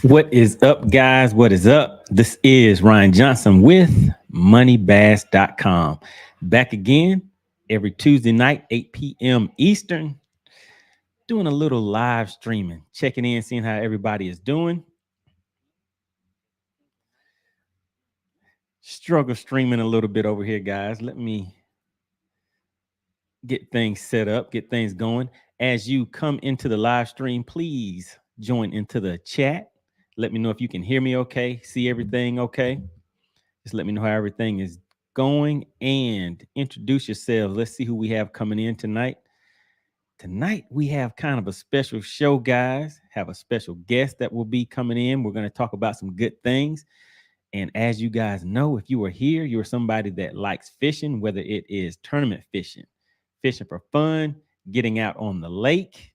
What is up, guys? What is up? This is Ryan Johnson with MoneyBass.com. Back again every Tuesday night, 8 p.m. Eastern, doing a little live streaming, checking in, seeing how everybody is doing. Struggle streaming a little bit over here, guys. Let me get things set up, get things going. As you come into the live stream, please join into the chat. Let me know if you can hear me okay, see everything okay. Just let me know how everything is going and introduce yourselves. Let's see who we have coming in tonight. Tonight, we have kind of a special show, guys. Have a special guest that will be coming in. We're going to talk about some good things. And as you guys know, if you are here, you're somebody that likes fishing, whether it is tournament fishing, fishing for fun, getting out on the lake.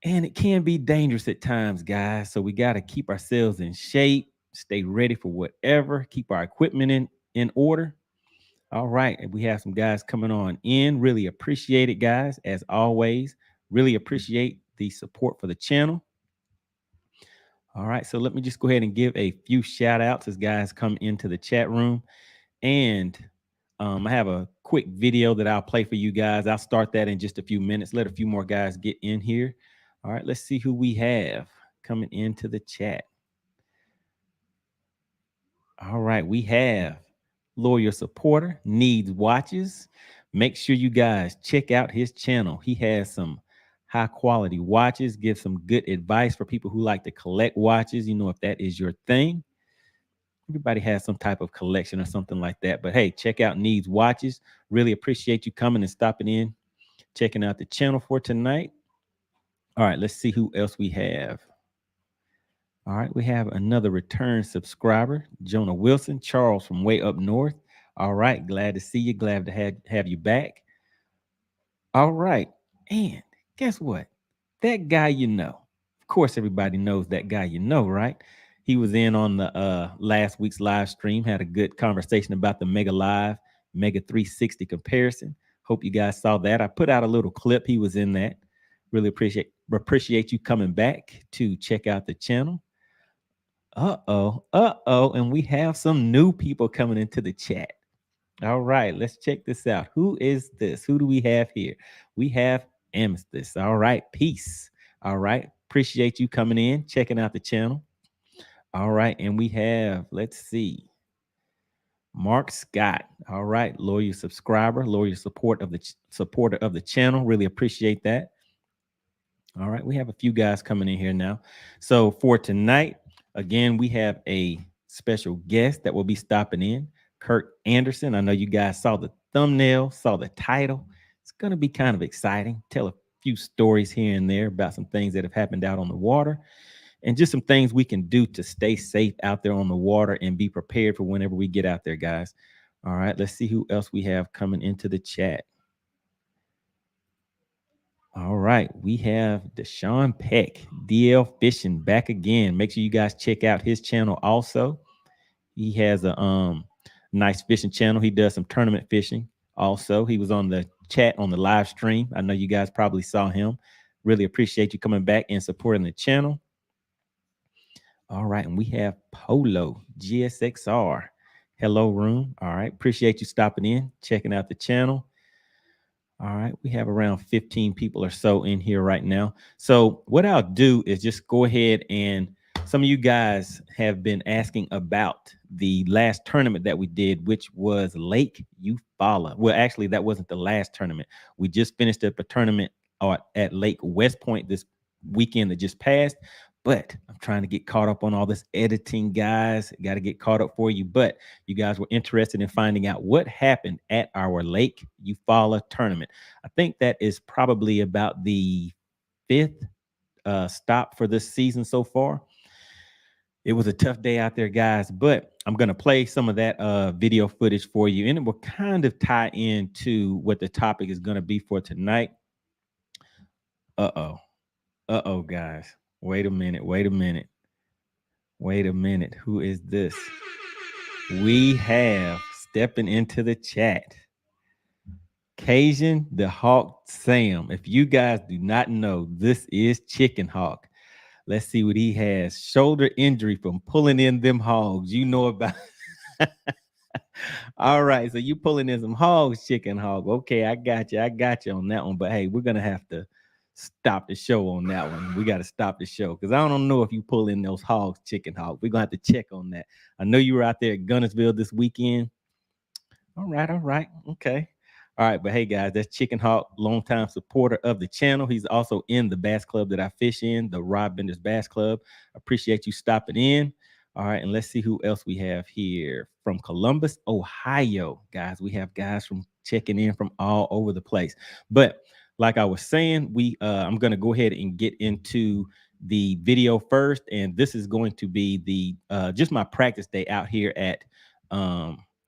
And it can be dangerous at times, guys. So we got to keep ourselves in shape, stay ready for whatever, keep our equipment in order. All right. And we have some guys coming on in. Really appreciate it, guys. As always, really appreciate the support for the channel. All right. So let me just go ahead and give a few shout outs as guys come into the chat room. And I have a quick video that I'll play for you guys. I'll start that in just a few minutes. Let a few more guys get in here. All right, let's see who we have coming into the chat. All right, we have Loyal Supporter, Needs Watches. Make sure you guys check out his channel. He has some high quality watches, gives some good advice for people who like to collect watches. You know, if that is your thing. Everybody has some type of collection or something like that. But hey, check out Needs Watches. Really appreciate you coming and stopping in, checking out the channel for tonight. All right, let's see who else we have. All right, we have another return subscriber, Jonah Wilson, Charles from way up north. All right, glad to see you. Glad to have you back. All right, and guess what? That guy you know. Of course, everybody knows that guy you know, right? He was in on the last week's live stream, had a good conversation about the Mega Live, Mega 360 comparison. Hope you guys saw that. I put out a little clip. He was in that. Really appreciate you coming back to check out the channel. And we have some new people coming into the chat. All right, let's check this out. Who is this? Who do we have here? We have Amethyst. All right, peace. All right, appreciate you coming in, checking out the channel. All right, and we have, let's see, Mark Scott. All right, loyal subscriber, loyal supporter of the channel. Really appreciate that. All right, we have a few guys coming in here now. So for tonight, again, we have a special guest that will be stopping in, KIRK Anderson. I know you guys saw the thumbnail, saw the title. It's going to be kind of exciting. Tell a few stories here and there about some things that have happened out on the water and just some things we can do to stay safe out there on the water and be prepared for whenever we get out there, guys. All right, let's see who else we have coming into the chat. All right, we have Deshaun Peck, DL Fishing, back again. Make sure you guys check out his channel also. He has a nice fishing channel. He does some tournament fishing also. He was on the chat on the live stream. I know you guys probably saw him. Really appreciate you coming back and supporting the channel. All right, and we have Polo, GSXR. Hello, room. All right, appreciate you stopping in, checking out the channel. All right, we have around 15 people or so in here right now. So what I'll do is just go ahead, and some of you guys have been asking about the last tournament that we did, which was Lake Eufaula. Well, actually, that wasn't the last tournament. We just finished up a tournament at Lake West Point this weekend that just passed. But I'm trying to get caught up on all this editing, guys. Got to get caught up for you. But you guys were interested in finding out what happened at our Lake Eufaula tournament. I think that is probably about the 5th stop for this season so far. It was a tough day out there, guys, but I'm going to play some of that video footage for you, and it will kind of tie into what the topic is going to be for tonight. Uh-oh, guys. Wait a minute. Who is this? We have stepping into the chat, Cajun the Hawk Sam. If you guys do not know, this is Chicken Hawk. Let's see what he has. Shoulder injury from pulling in them hogs. You know about. All right, so you pulling in some hogs, chicken hog. Okay, I got you. I got you on that one. But hey, we're gonna have to stop the show on that one. We got to stop the show because I don't know if you pull in those hogs, chicken hog. We're gonna have to check on that. I know you were out there at Gunnersville this weekend. All right, okay. All right, but hey guys, that's Chicken Hawk, longtime supporter of the channel. He's also in the bass club that I fish in, the Rob Bender's Bass Club. Appreciate you stopping in. All right, and let's see who else we have here from Columbus, Ohio. Guys, we have guys from checking in from all over the place. But like I was saying, I'm gonna go ahead and get into the video first, and this is going to be the just my practice day out here at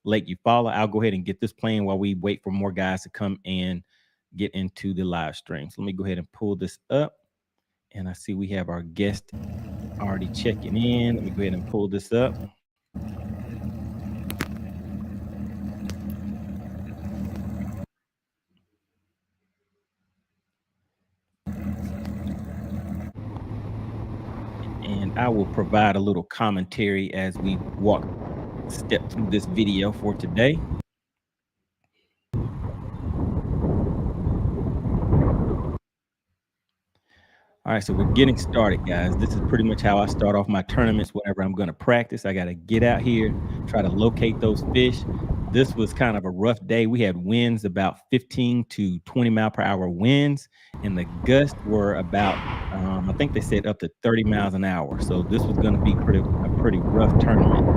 Lake Eufaula. I'll go ahead and get this playing while we wait for more guys to come and get into the live stream. So let me go ahead and pull this up. And I see we have our guest already checking in. Let me go ahead and pull this up. And I will provide a little commentary as we step through this video for today. All right, so we're getting started, guys. This is pretty much how I start off my tournaments whenever I'm going to practice. I got to get out here, try to locate those fish. This was kind of a rough day. We had winds about 15 to 20 mile per hour winds, and the gusts were about, I think they said up to 30 miles an hour. So this was going to be a pretty rough tournament.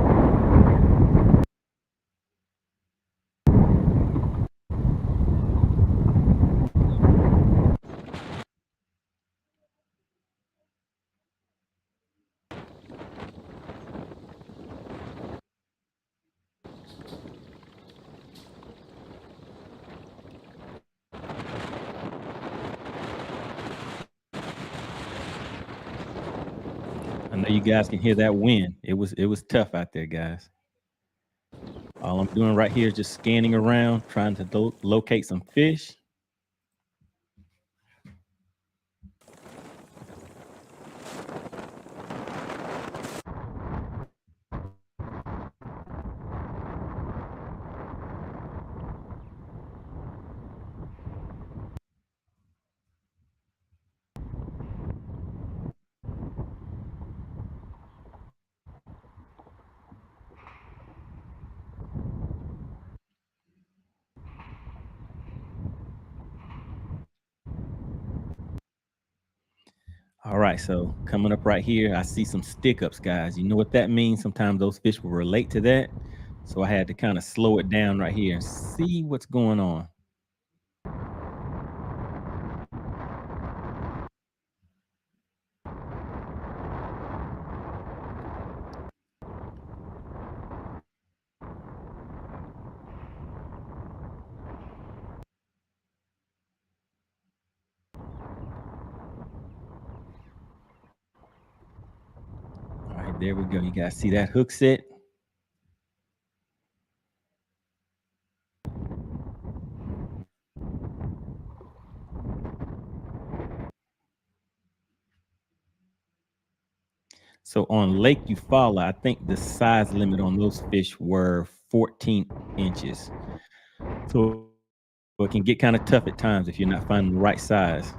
I know you guys can hear that wind. It was tough out there, guys. All I'm doing right here is just scanning around, trying to locate some fish. All right, so coming up right here, I see some stick ups, guys. You know what that means? Sometimes those fish will relate to that. So I had to kind of slow it down right here and see what's going on. All right, there we go. You guys see that hook set? So on Lake Eufaula, I think the size limit on those fish were 14 inches. So it can get kind of tough at times if you're not finding the right size.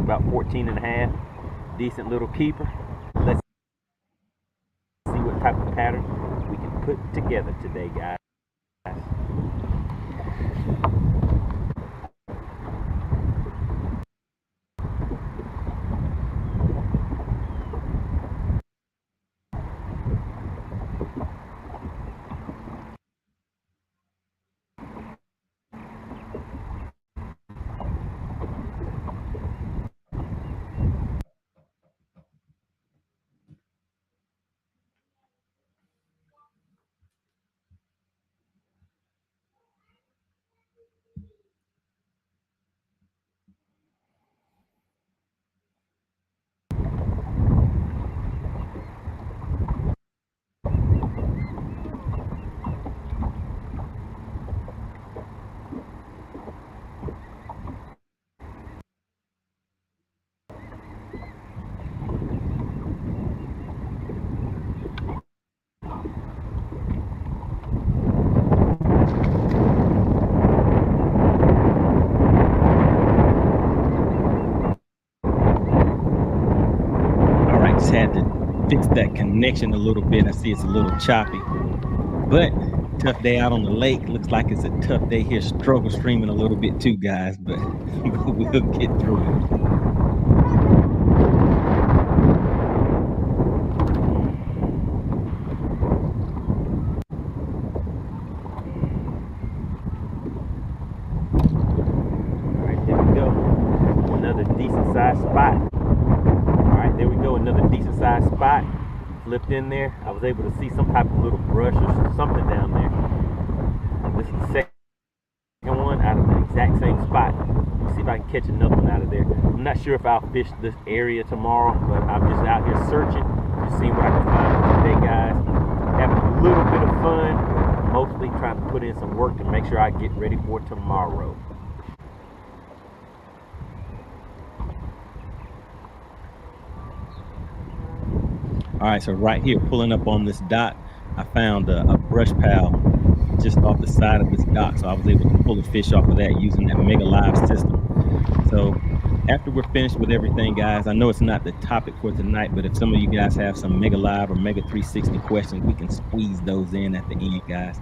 about 14.5. Decent little keeper. Let's see what type of pattern we can put together today, guys. Just had to fix that connection a little bit. I see it's a little choppy, but tough day out on the lake. Looks like it's a tough day here. Struggle streaming a little bit too, guys, but we'll get through it. All right, there we go. Another decent sized spot. There we go, another decent sized spot. Flipped in there. I was able to see some type of little brush or something down there. This is the second one out of the exact same spot. Let's see if I can catch another one out of there. I'm not sure if I'll fish this area tomorrow, but I'm just out here searching, just seeing what I can find today, guys. Having a little bit of fun, mostly trying to put in some work to make sure I get ready for tomorrow. All right, so right here, pulling up on this dock, I found a brush pile just off the side of this dock, so I was able to pull a fish off of that using that Mega Live system. So after we're finished with everything, guys, I know it's not the topic for tonight, but if some of you guys have some Mega Live or Mega 360 questions, we can squeeze those in at the end, guys.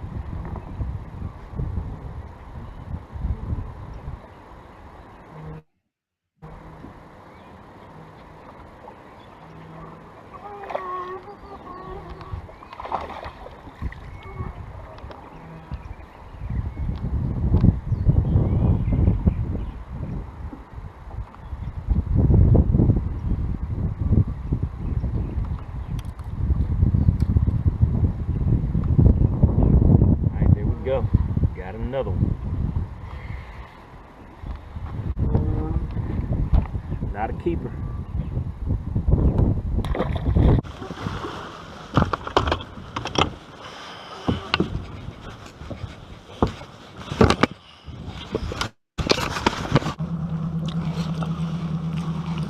Got another one. Not a keeper.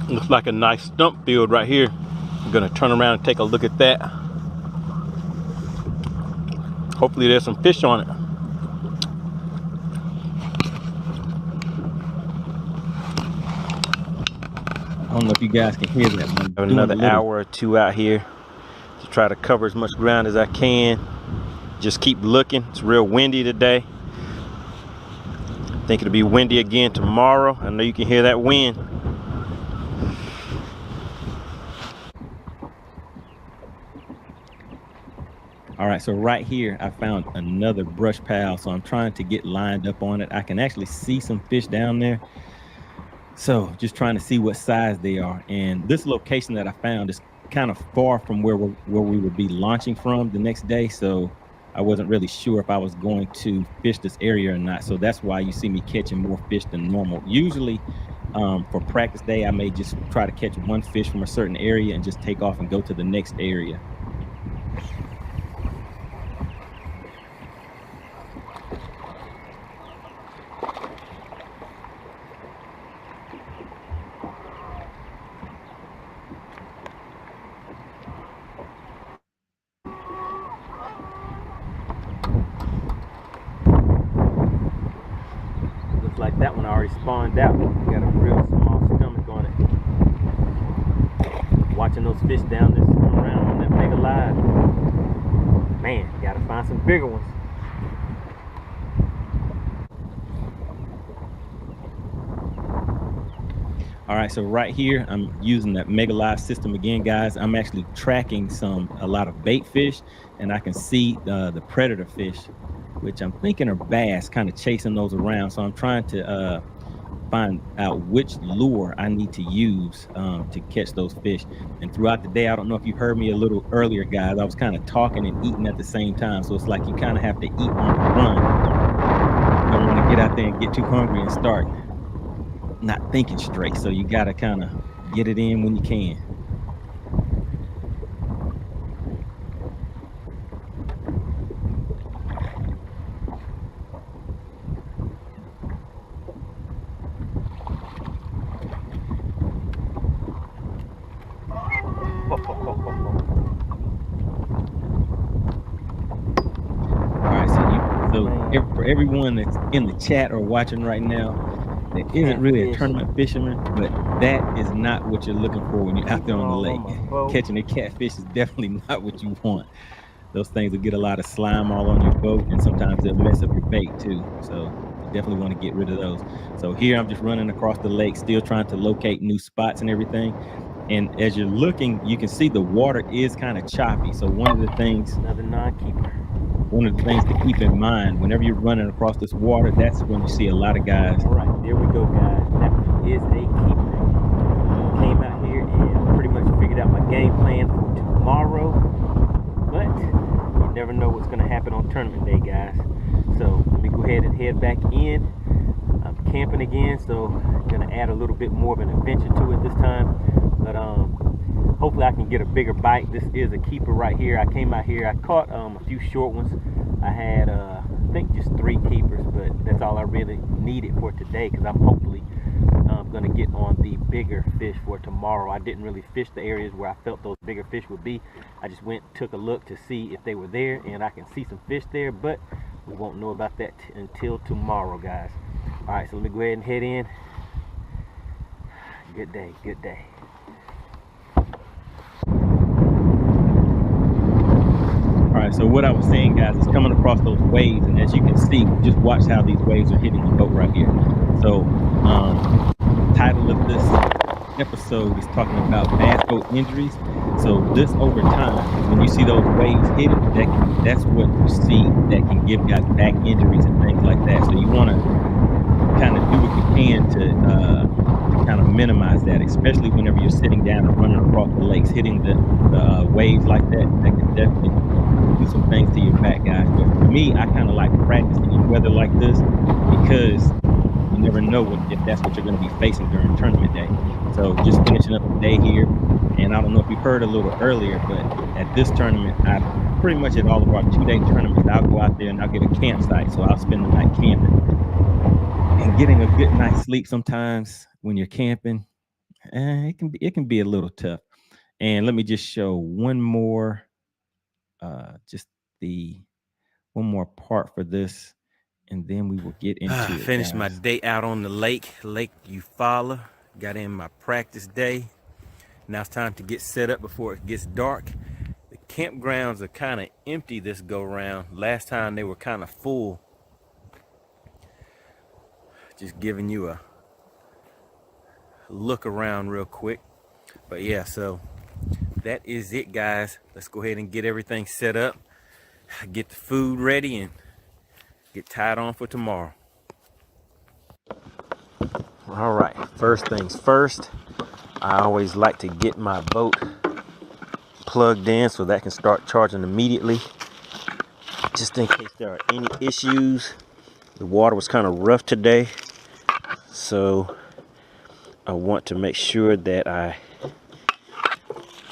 Looks like a nice stump field right here. I'm gonna turn around and take a look at that. Hopefully there's some fish on it. I don't know if you guys can hear that. I have another hour or two out here to try to cover as much ground as I can. Just keep looking. It's real windy today. I think it'll be windy again tomorrow. I know you can hear that wind. All right, so right here I found another brush pile, so I'm trying to get lined up on it. I can actually see some fish down there, so just trying to see what size they are. And this location that I found is kind of far from where we would be launching from the next day, so I wasn't really sure if I was going to fish this area or not. So that's why you see me catching more fish than normal. Usually for practice day, I may just try to catch one fish from a certain area and just take off and go to the next area. Like that one already spawned out. Got a real small stomach on it. catching those fish down this around on that mega live. Man, gotta find some bigger ones. All right, so right here, I'm using that mega live system again, guys. I'm actually tracking a lot of bait fish, and I can see the predator fish, which I'm thinking are bass, kind of chasing those around. So I'm trying to find out which lure I need to use to catch those fish. And throughout the day, I don't know if you heard me a little earlier, guys, I was kind of talking and eating at the same time. So it's like you kind of have to eat on the run. You don't want to get out there and get too hungry and start not thinking straight. So you got to kind of get it in when you can. For everyone that's in the chat or watching right now that isn't really a tournament fisherman, but that is not what you're looking for when you're out there on the lake. Catching a catfish is definitely not what you want. Those things will get a lot of slime all on your boat, and sometimes they'll mess up your bait too. So you definitely want to get rid of those. So here I'm just running across the lake, still trying to locate new spots and everything. And as you're looking, you can see the water is kind of choppy. So one of the things, another non-keeper. One of the things to keep in mind whenever you're running across this water, that's when you see a lot of guys. All right, there we go, guys. That one is a keeper. Came out here and pretty much figured out my game plan for tomorrow. But you never know what's going to happen on tournament day, guys. So let me go ahead and head back in. I'm camping again, so I'm going to add a little bit more of an adventure to it this time. But hopefully I can get a bigger bite. This is a keeper right here. I came out here, I caught a few short ones. I had I think just 3 keepers, but that's all I really needed for today, because I'm hopefully gonna get on the bigger fish for tomorrow. I didn't really fish the areas where I felt those bigger fish would be. I just went, took a look to see if they were there, and I can see some fish there, but we won't know about that until tomorrow, guys. All right, so let me go ahead and head in. Good day, good day. All right, so what I was saying, guys, is coming across those waves, and as you can see, just watch how these waves are hitting the boat right here. So the title of this episode is talking about bass boat injuries. So this over time, when you see those waves hit it, that's what you see that can give guys back injuries and things like that. So you want to kind of do what you can to kind of minimize that, especially whenever you're sitting down and running across the lakes, hitting the waves like that. That can definitely do some things to your back, guys. But for me, I kind of like practicing in weather like this, because you never know if that's what you're going to be facing during tournament day. So just finishing up the day here, and I don't know if you heard a little earlier, but at this tournament, I pretty much at all of our 2-day tournaments, I'll go out there and I'll get a campsite. So I'll spend the night camping. And getting a good night's sleep sometimes when you're camping, it can be a little tough. And let me just show one more, one more part for this, and then we will get into it. Finished my day out on the Lake Eufaula. Got in my practice day. Now it's time to get set up before it gets dark. The campgrounds are kind of empty this go round. Last time they were kind of full. Just giving you a look around real quick. But yeah, so that is it, guys. Let's go ahead and get everything set up, get the food ready, and get tied on for tomorrow. All right, first things first, I always like to get my boat plugged in so that can start charging immediately, just in case there are any issues. The water was kind of rough today, so I want to make sure that I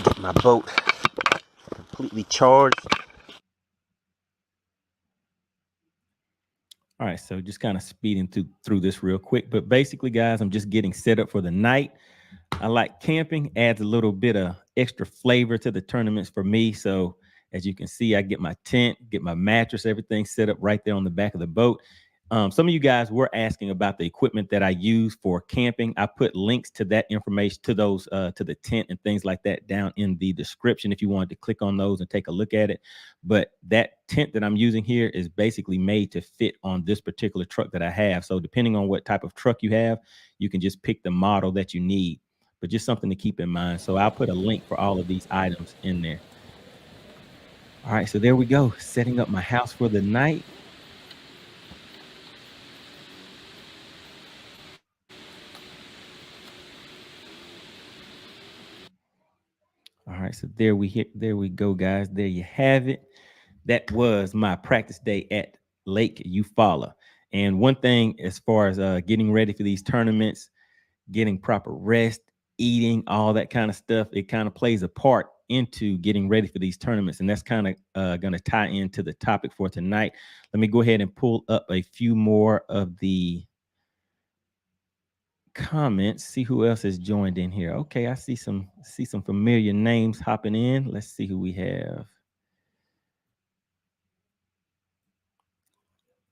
get my boat completely charged. All right, so just kind of speeding through this real quick, but basically, guys, I'm just getting set up for the night. I like camping, adds a little bit of extra flavor to the tournaments for me. So as you can see, I get my tent, get my mattress, everything set up right there on the back of the boat. Some of you guys were asking about the equipment that I use for camping. I put links to that information, to those, to the tent and things like that down in the description if you wanted to click on those and take a look at it. But that tent that I'm using here is basically made to fit on this particular truck that I have. So depending on what type of truck you have, you can just pick the model that you need, but just something to keep in mind. So I'll put a link for all of these items in there. All right, so there we go, setting up my house for the night. All right, so there we go, guys. There you have it. That was my practice day at Lake Eufaula. And one thing, as far as getting ready for these tournaments, getting proper rest, eating, all that kind of stuff, it kind of plays a part into getting ready for these tournaments. And that's kind of going to tie into the topic for tonight. Let me go ahead and pull up a few more of the comments, see who else has joined in here. Okay, I see some familiar names hopping in. Let's see who we have.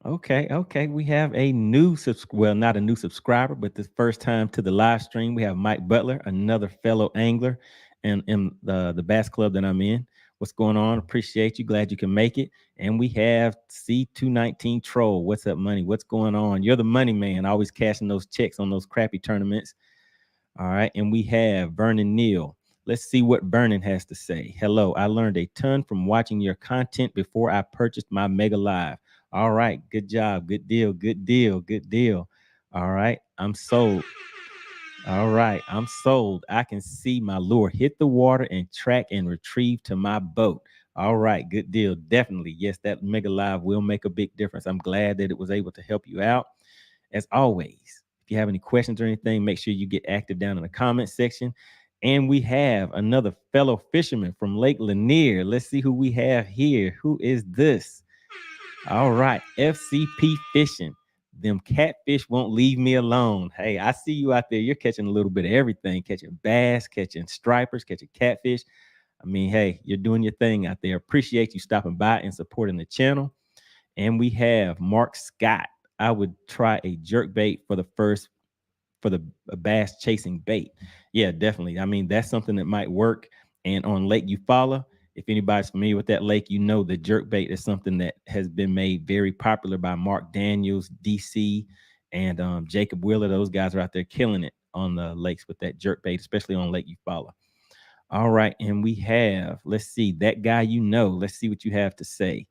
Okay, we have a new well, not a new subscriber, but the first time to the live stream. We have Mike Butler, another fellow angler in the bass club that I'm in. What's going on? Appreciate you. Glad you can make it. And we have C219 Troll. What's up, Money? What's going on? You're the money man, always cashing those checks on those crappy tournaments. All right, and we have Vernon Neal. Let's see what Vernon has to say. Hello, I learned a ton from watching your content before I purchased my Mega Live. All right, good job, good deal, good deal, good deal. All right, I'm sold. All right, I'm sold. I can see my lure hit the water and track and retrieve to my boat. All right, good deal. Definitely. Yes, that Mega Live will make a big difference. I'm glad that it was able to help you out. As always, if you have any questions or anything, make sure you get active down in the comment section. And we have another fellow fisherman from Lake Lanier. Let's see who we have here. Who is this? All right, FCP Fishing. Them catfish won't leave me alone. Hey, I see you out there. You're catching a little bit of everything, catching bass, catching stripers, catching catfish. I mean, hey, you're doing your thing out there. Appreciate you stopping by and supporting the channel. And we have Mark Scott. I would try a jerk bait for the bass chasing bait. Yeah, definitely. I mean, that's something that might work. And on Lake Eufaula, if anybody's familiar with that lake, you know the jerk bait is something that has been made very popular by Mark Daniels, DC, and Jacob Wheeler. Those guys are out there killing it on the lakes with that jerk bait, especially on Lake Eufaula. All right, and we have, let's see, that guy you know. Let's see what you have to say.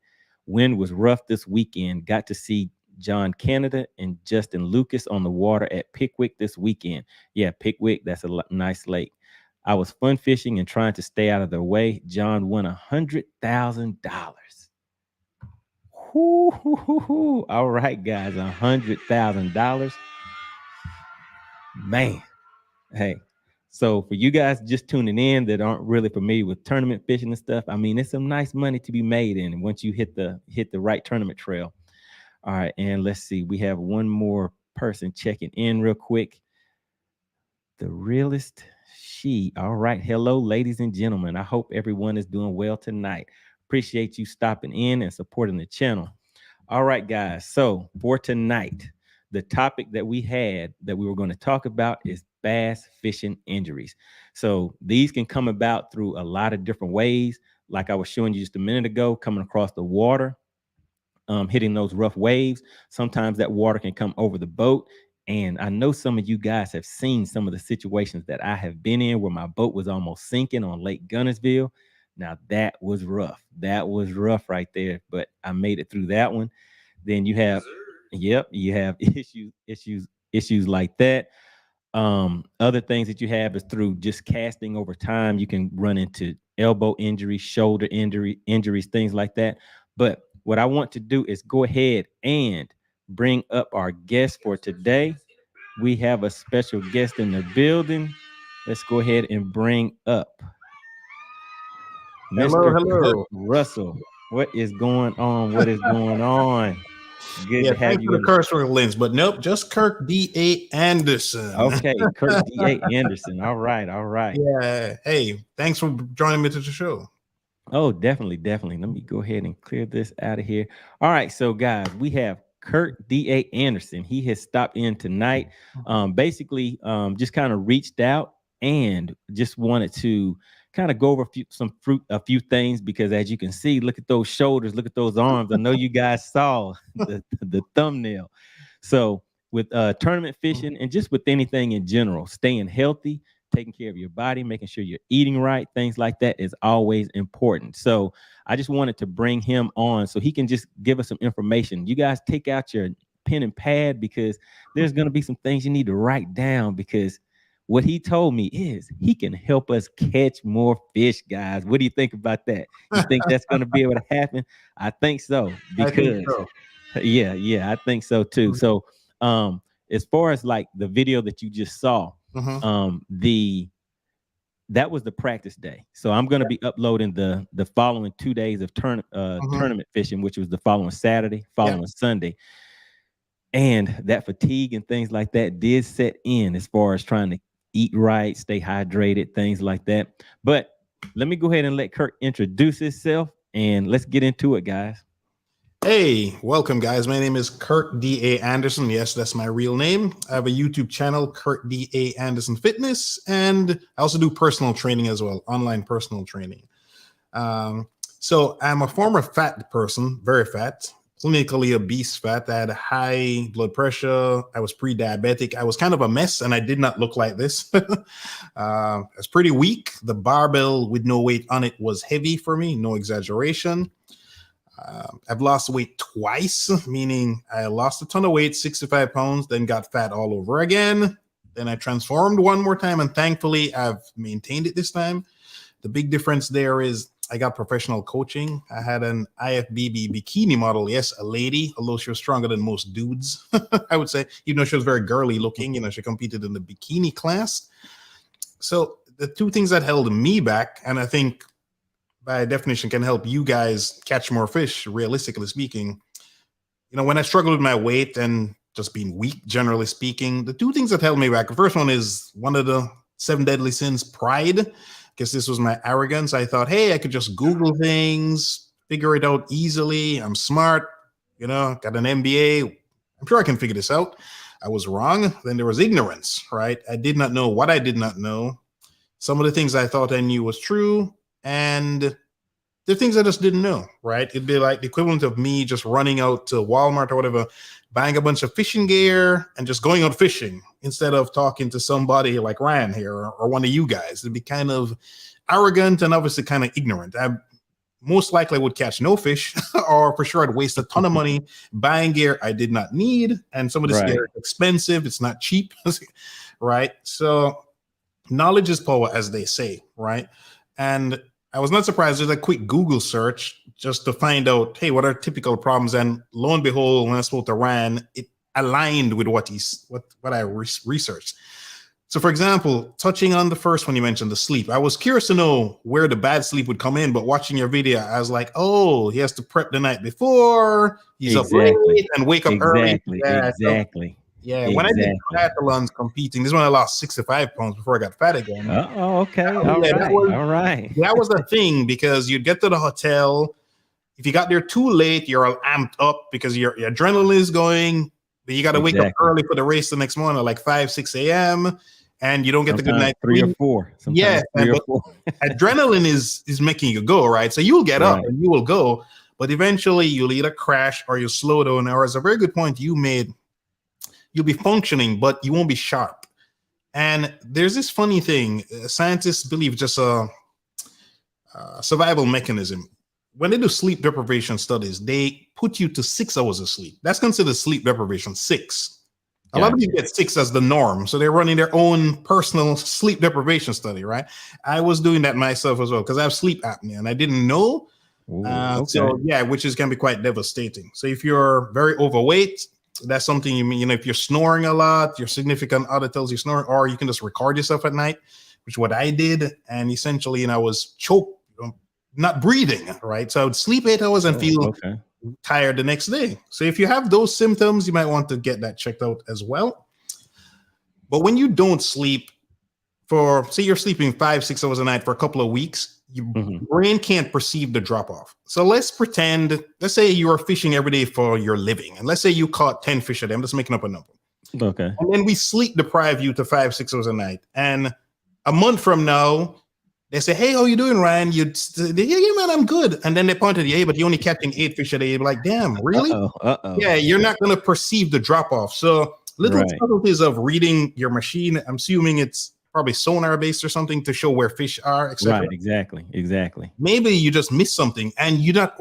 Wind was rough this weekend. Got to see John Canada and Justin Lucas on the water at Pickwick this weekend. Yeah, Pickwick, that's a nice lake. I was fun fishing and trying to stay out of their way. John won $100,000. All right, guys, $100,000. Man, hey. So for you guys just tuning in that aren't really familiar with tournament fishing and stuff, I mean, it's some nice money to be made in once you hit the right tournament trail. All right, and let's see. We have one more person checking in real quick. The realist she. All right. Hello, ladies and gentlemen. I hope everyone is doing well tonight. Appreciate you stopping in and supporting the channel. All right, guys. So for tonight, the topic that we were going to talk about is bass fishing injuries. So these can come about through a lot of different ways. Like I was showing you just a minute ago, coming across the water, hitting those rough waves. Sometimes that water can come over the boat. And I know some of you guys have seen some of the situations that I have been in where my boat was almost sinking on Lake Gunnersville. Now that was rough. That was rough right there, but I made it through that one. Then you have, yep, you have issues like that. Other things that you have is through just casting over time. You can run into elbow injuries, shoulder injuries, things like that. But what I want to do is go ahead and bring up our guest for today. We have a special guest in the building. Let's go ahead and bring up Mr. Hello. Russell. What is going on? What is going on? Good to have you. Thanks for the curse word links, but nope, just Kirk D.A. Anderson. Okay, Kirk D.A. Anderson. All right. Yeah. Hey, thanks for joining me to the show. Oh, definitely. Let me go ahead and clear this out of here. All right, so guys, we have Kirk D.A. Anderson. He has stopped in tonight. Basically, just kind of reached out and just wanted to kind of go over a few things, because as you can see, look at those shoulders, look at those arms. I know you guys saw the thumbnail. So with tournament fishing and just with anything in general, staying healthy, taking care of your body, making sure you're eating right, things like that is always important. So I just wanted to bring him on so he can just give us some information. You guys take out your pen and pad, because there's going to be some things you need to write down, because what he told me is he can help us catch more fish, guys. What do you think about that? You think that's going to be able to happen? I think so, because I think so. yeah, I think so too. So as far as like the video that you just saw, that was the practice day. So I'm going to be uploading the following 2 days of tournament fishing, which was the following Saturday, following Sunday. And that fatigue and things like that did set in as far as trying to eat right, stay hydrated, things like that. But let me go ahead and let Kirk introduce himself, and let's get into it, guys. Hey, welcome, guys. My name is Kirk D.A. Anderson. Yes, that's my real name. I have a YouTube channel, Kirk D.A. Anderson Fitness, and I also do personal training as well, online personal training. So I'm a former fat person, very fat, clinically obese fat. I had high blood pressure. I was pre-diabetic. I was kind of a mess, and I did not look like this. I was pretty weak. The barbell with no weight on it was heavy for me, no exaggeration. I've lost weight twice, meaning I lost a ton of weight, 65 pounds, then got fat all over again. Then I transformed one more time, and thankfully I've maintained it this time. The big difference there is I got professional coaching. I had an IFBB bikini model, yes, a lady, although she was stronger than most dudes, I would say, even though she was very girly looking. You know, she competed in the bikini class. So the two things that held me back, and I think by definition can help you guys catch more fish, realistically speaking. You know, when I struggled with my weight and just being weak, generally speaking, the two things that held me back, the first one is one of the 7 deadly sins, pride. Because this was my arrogance. I thought, hey, I could just Google things, figure it out easily. I'm smart, you know, got an MBA. I'm sure I can figure this out. I was wrong. Then there was ignorance, right? I did not know what I did not know. Some of the things I thought I knew was true, and the things I just didn't know, right? It'd be like the equivalent of me just running out to Walmart or whatever, buying a bunch of fishing gear and just going out fishing instead of talking to somebody like Ryan here or one of you guys. It'd be kind of arrogant and obviously kind of ignorant. I most likely would catch no fish, or for sure I'd waste a ton of money buying gear I did not need. And some of this gear is expensive. It's not cheap, right? So knowledge is power, as they say, right? And I was not surprised. There's a quick Google search just to find out, hey, what are typical problems? And lo and behold, when I spoke to Ryan, it aligned with what I researched. So, for example, touching on the first one you mentioned, the sleep, I was curious to know where the bad sleep would come in. But watching your video, I was like, oh, he has to prep the night before. He's up late and wake up early. Exactly. Yeah, when I did triathlons competing, this is when I lost 65 pounds before I got fat again. Okay. All right. That was the thing, because you'd get to the hotel. If you got there too late, you're all amped up because your adrenaline is going, but you got to wake up early for the race the next morning, like 5, 6 a.m., and you don't get the good night. 3 or 4. Yeah, but adrenaline is making you go, right? So you'll get up and you will go, but eventually you'll either crash or you'll slow down. Or as a very good point you made, you'll be functioning, but you won't be sharp. And there's this funny thing. Scientists believe just a survival mechanism. When they do sleep deprivation studies, they put you to 6 hours of sleep. That's considered sleep deprivation, 6. A lot of people get 6 as the norm. So they're running their own personal sleep deprivation study, right? I was doing that myself as well because I have sleep apnea and I didn't know. So yeah, which can be quite devastating. So if you're very overweight, that's something you know, if you're snoring a lot, your significant other tells you snoring, or you can just record yourself at night, which is what I did. And essentially, I was choked, not breathing, right? So I would sleep 8 hours and feel tired the next day. So if you have those symptoms, you might want to get that checked out as well. But when you don't sleep for, say you're sleeping 5, 6 hours a night for a couple of weeks, your Mhm. brain can't perceive the drop off. So let's say you are fishing every day for your living, and let's say you caught 10 fish a day. I'm just making up a number. Okay. And then we sleep deprive you to 5-6 hours a night. And a month from now, they say, "Hey, how you doing, Ryan?" Yeah, man, I'm good. And then they point at you, "Hey, but you're only catching 8 fish a day." You're like, "Damn, really?" Uh-oh. Yeah, you're not going to perceive the drop off. So little Right. subtleties of reading your machine. I'm assuming it's probably sonar based or something to show where fish are, etc. Right. Exactly. Maybe you just missed something, and you not.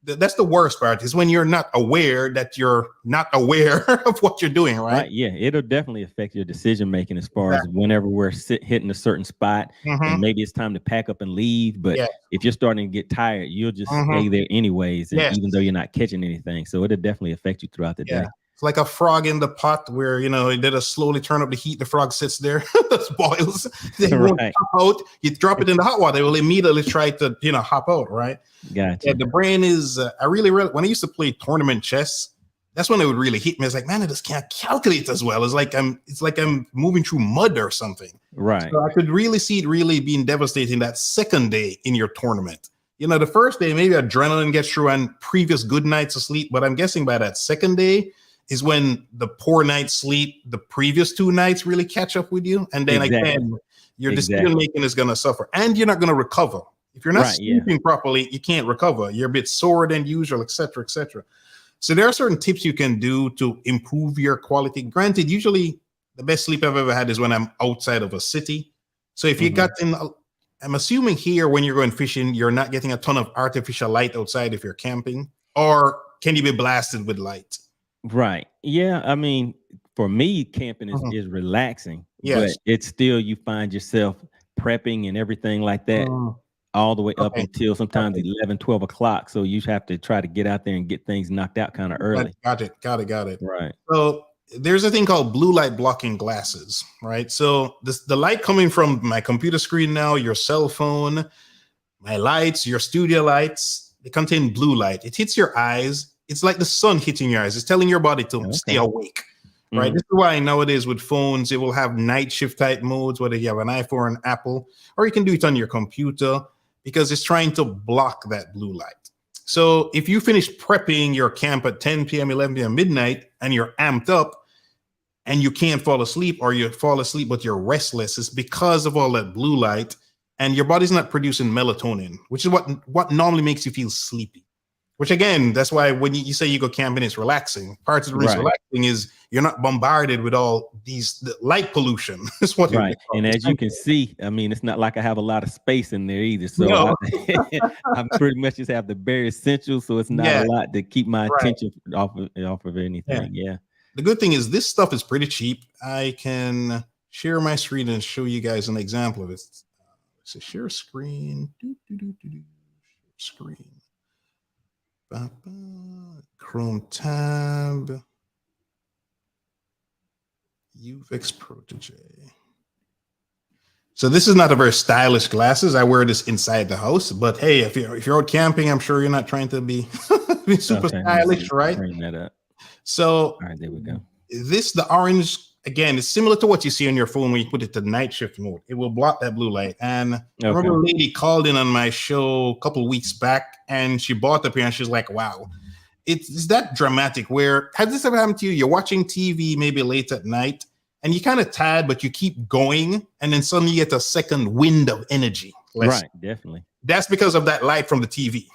That's the worst part, is when you're not aware that you're not aware of what you're doing, right? Right. Yeah. It'll definitely affect your decision making as far as Exactly. whenever we're hitting a certain spot and maybe it's time to pack up and leave. But Yeah. if you're starting to get tired, you'll just stay there anyways. And Yes. even though you're not catching anything. So it'll definitely affect you throughout the day. It's like a frog in the pot where, they just slowly turn up the heat. The frog sits there, just boils. They won't Right. hop out. You drop it in the hot water, it will immediately try to, hop out, right? Gotcha. Yeah, the brain is, when I used to play tournament chess, that's when it would really hit me. It's like, man, I just can't calculate as well. It's like I'm moving through mud or something. Right. So I could really see it really being devastating that second day in your tournament. The first day, maybe adrenaline gets through and previous good nights of sleep. But I'm guessing by that second day is when the poor night's sleep, the previous 2 nights really catch up with you. And then again, your decision making is going to suffer and you're not going to recover. If you're not sleeping properly, you can't recover. You're a bit sore than usual, et cetera, et cetera. So there are certain tips you can do to improve your quality. Granted, usually the best sleep I've ever had is when I'm outside of a city. So if you got I'm assuming here when you're going fishing, you're not getting a ton of artificial light outside if you're camping, or can you be blasted with light? Right. Yeah. I mean, for me, camping is relaxing. Yes. But it's still, you find yourself prepping and everything like that all the way up until sometimes 11, 12 o'clock. So you have to try to get out there and get things knocked out kind of early. Got it. Right. So there's a thing called blue light blocking glasses, right? So the light coming from my computer screen now, your cell phone, my lights, your studio lights, they contain blue light. It hits your eyes. It's like the sun hitting your eyes. It's telling your body to stay awake, right? This is why nowadays with phones, it will have night shift type modes, whether you have an iPhone or an Apple, or you can do it on your computer, because it's trying to block that blue light. So if you finish prepping your camp at 10 p.m., 11 p.m., midnight, and you're amped up and you can't fall asleep, or you fall asleep but you're restless, it's because of all that blue light, and your body's not producing melatonin, which is what normally makes you feel sleepy. Which again, that's why when you say you go camping, it's relaxing. Part of the reason relaxing is you're not bombarded with all the light pollution. That's what And as you can see, I mean, it's not like I have a lot of space in there either. So I pretty much just have the bare essentials. So it's not a lot to keep my attention off of anything. Yeah. The good thing is this stuff is pretty cheap. I can share my screen and show you guys an example of it. So share screen. Screen. Chrome tab. INVIZX Protege. So this is not a very stylish glasses. I wear this inside the house, but hey, if you're out camping, I'm sure you're not trying to be super stylish, right? Bring that up. So all right, there we go. The orange, again, is similar to what you see on your phone when you put it to night shift mode. It will block that blue light. And I remember a lady called in on my show a couple of weeks back, and she bought the pair, and she's like, wow, it's that dramatic. Where has this ever happened to you? You're watching TV maybe late at night, and you're kind of tired, but you keep going, and then suddenly you get a second wind of energy. Right, definitely. That's because of that light from the TV,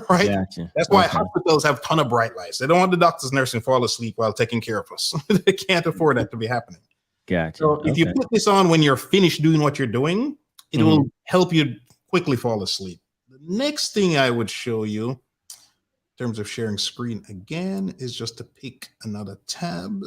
right? Gotcha. That's why hospitals have a ton of bright lights. They don't want the doctors, nursing fall asleep while taking care of us. They can't afford that to be happening. Gotcha. So if you put this on when you're finished doing what you're doing, it will help you quickly fall asleep. The next thing I would show you in terms of sharing screen again is just to pick another tab.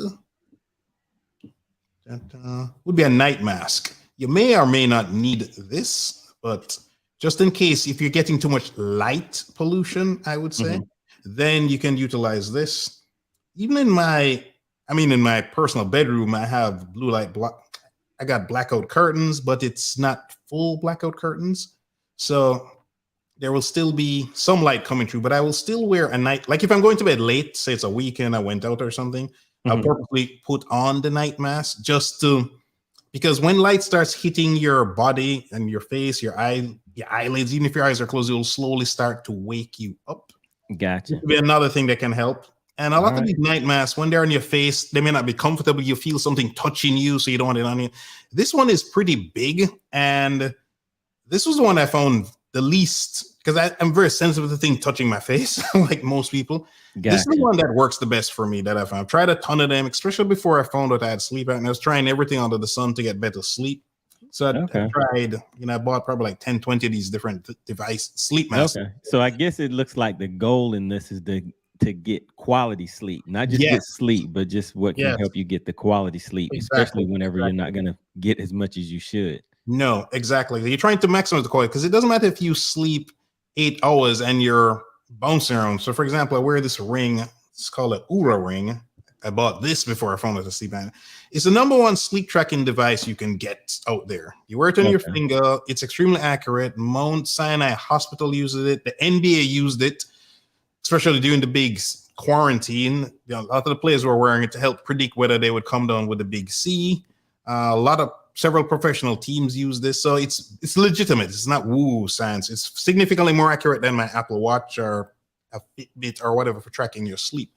That would be a night mask. You may or may not need this, but just in case, if you're getting too much light pollution, I would say, then you can utilize this. Even in my personal bedroom, I have blue light block. I got blackout curtains, but it's not full blackout curtains. So there will still be some light coming through, but I will still wear a night. Like if I'm going to bed late, say it's a weekend, I went out or something, I'll purposely put on the night mask because when light starts hitting your body and your face, your eye, your eyelids, even if your eyes are closed, it will slowly start to wake you up. Gotcha. This could be another thing that can help. And a lot of these night masks, when they're on your face, they may not be comfortable. You feel something touching you, so you don't want it on you. This one is pretty big, and this was the one I found the least, because I'm very sensitive to things touching my face, like most people. Gotcha. This is the one that works the best for me that I found. I've tried a ton of them, especially before I found out I had sleep apnea. I was trying everything under the sun to get better sleep. So I tried, I bought probably like 10, 20 of these different device sleep masks. Okay. So I guess it looks like the goal in this is to get quality sleep, not just get sleep, but just what can help you get the quality sleep, especially whenever you're not going to get as much as you should. No, exactly. You're trying to maximize the quality, because it doesn't matter if you sleep 8 hours and you're bouncing around. So for example, I wear this ring. It's called an Oura ring. I bought this before I found out the sleep apnea. It's the #1 sleep tracking device you can get out there. You wear it on your finger. It's extremely accurate. Mount Sinai Hospital uses it. The NBA used it, especially during the big quarantine. A lot of the players were wearing it to help predict whether they would come down with the big C. Several professional teams use this, so it's legitimate. It's not woo science. It's significantly more accurate than my Apple Watch or a Fitbit or whatever for tracking your sleep.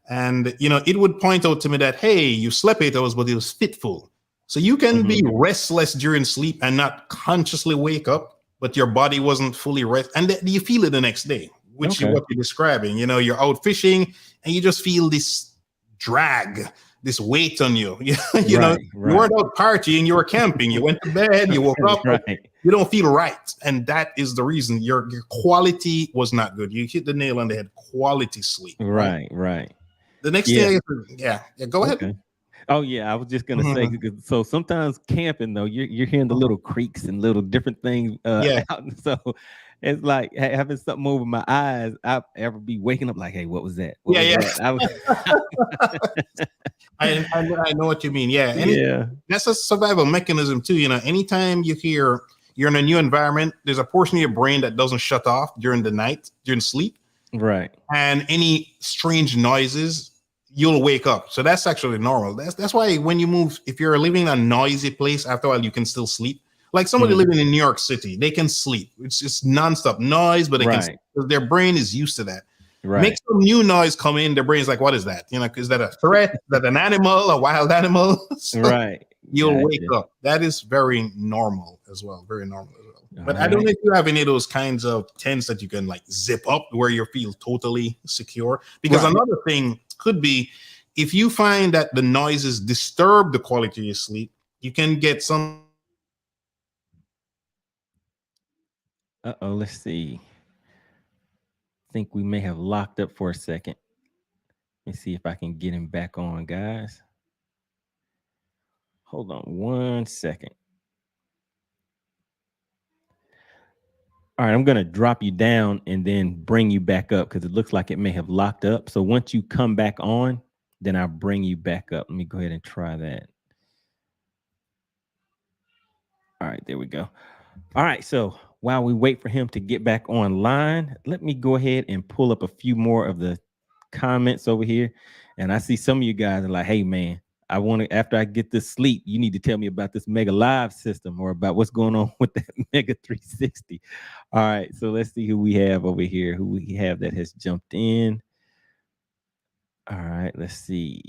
And it would point out to me that, hey, you slept 8 hours, but it was fitful. So you can be restless during sleep and not consciously wake up, but your body wasn't fully rest, and you feel it the next day, which is what you're describing. You're out fishing and you just feel this drag, this weight on you. You weren't out partying, you were camping, you went to bed, you woke up, you don't feel right. And that is the reason your quality was not good. You hit the nail on the head. Quality sleep. Right. The next thing, go ahead. Okay. Oh yeah, I was just gonna say. So sometimes camping though, you're hearing the little creaks and little different things. Out, so it's like having something over my eyes. I ever be waking up like, hey, what was that? What was that? I know what you mean. That's a survival mechanism too. Anytime you're in a new environment, there's a portion of your brain that doesn't shut off during the night, during sleep. Right. And any strange noises, you'll wake up. So that's actually normal. That's why when you move, if you're living in a noisy place, after a while you can still sleep. Like somebody living in New York City, they can sleep. It's just nonstop noise, but they can sleep, because their brain is used to that. Make some new noise come in, their brain's like, what is that? Is that a threat? Is that an animal, a wild animal? So you'll wake up. That is very normal as well. Very normal as well. But I don't know if you have any of those kinds of tents that you can like zip up where you feel totally secure. Because another thing could be, if you find that the noises disturb the quality of your sleep, you can get some. Let's see. I think we may have locked up for a second. Let me see if I can get him back on, guys. Hold on 1 second. All right, I'm going to drop you down and then bring you back up, because it looks like it may have locked up. So once you come back on, then I'll bring you back up. Let me go ahead and try that. All right, there we go. All right, so while we wait for him to get back online, let me go ahead and pull up a few more of the comments over here. And I see some of you guys are like, hey, man, I want to, after I get this sleep, you need to tell me about this Mega Live system, or about what's going on with that Mega 360. All right, so let's see who we have over here, who we have that has jumped in. All right, let's see.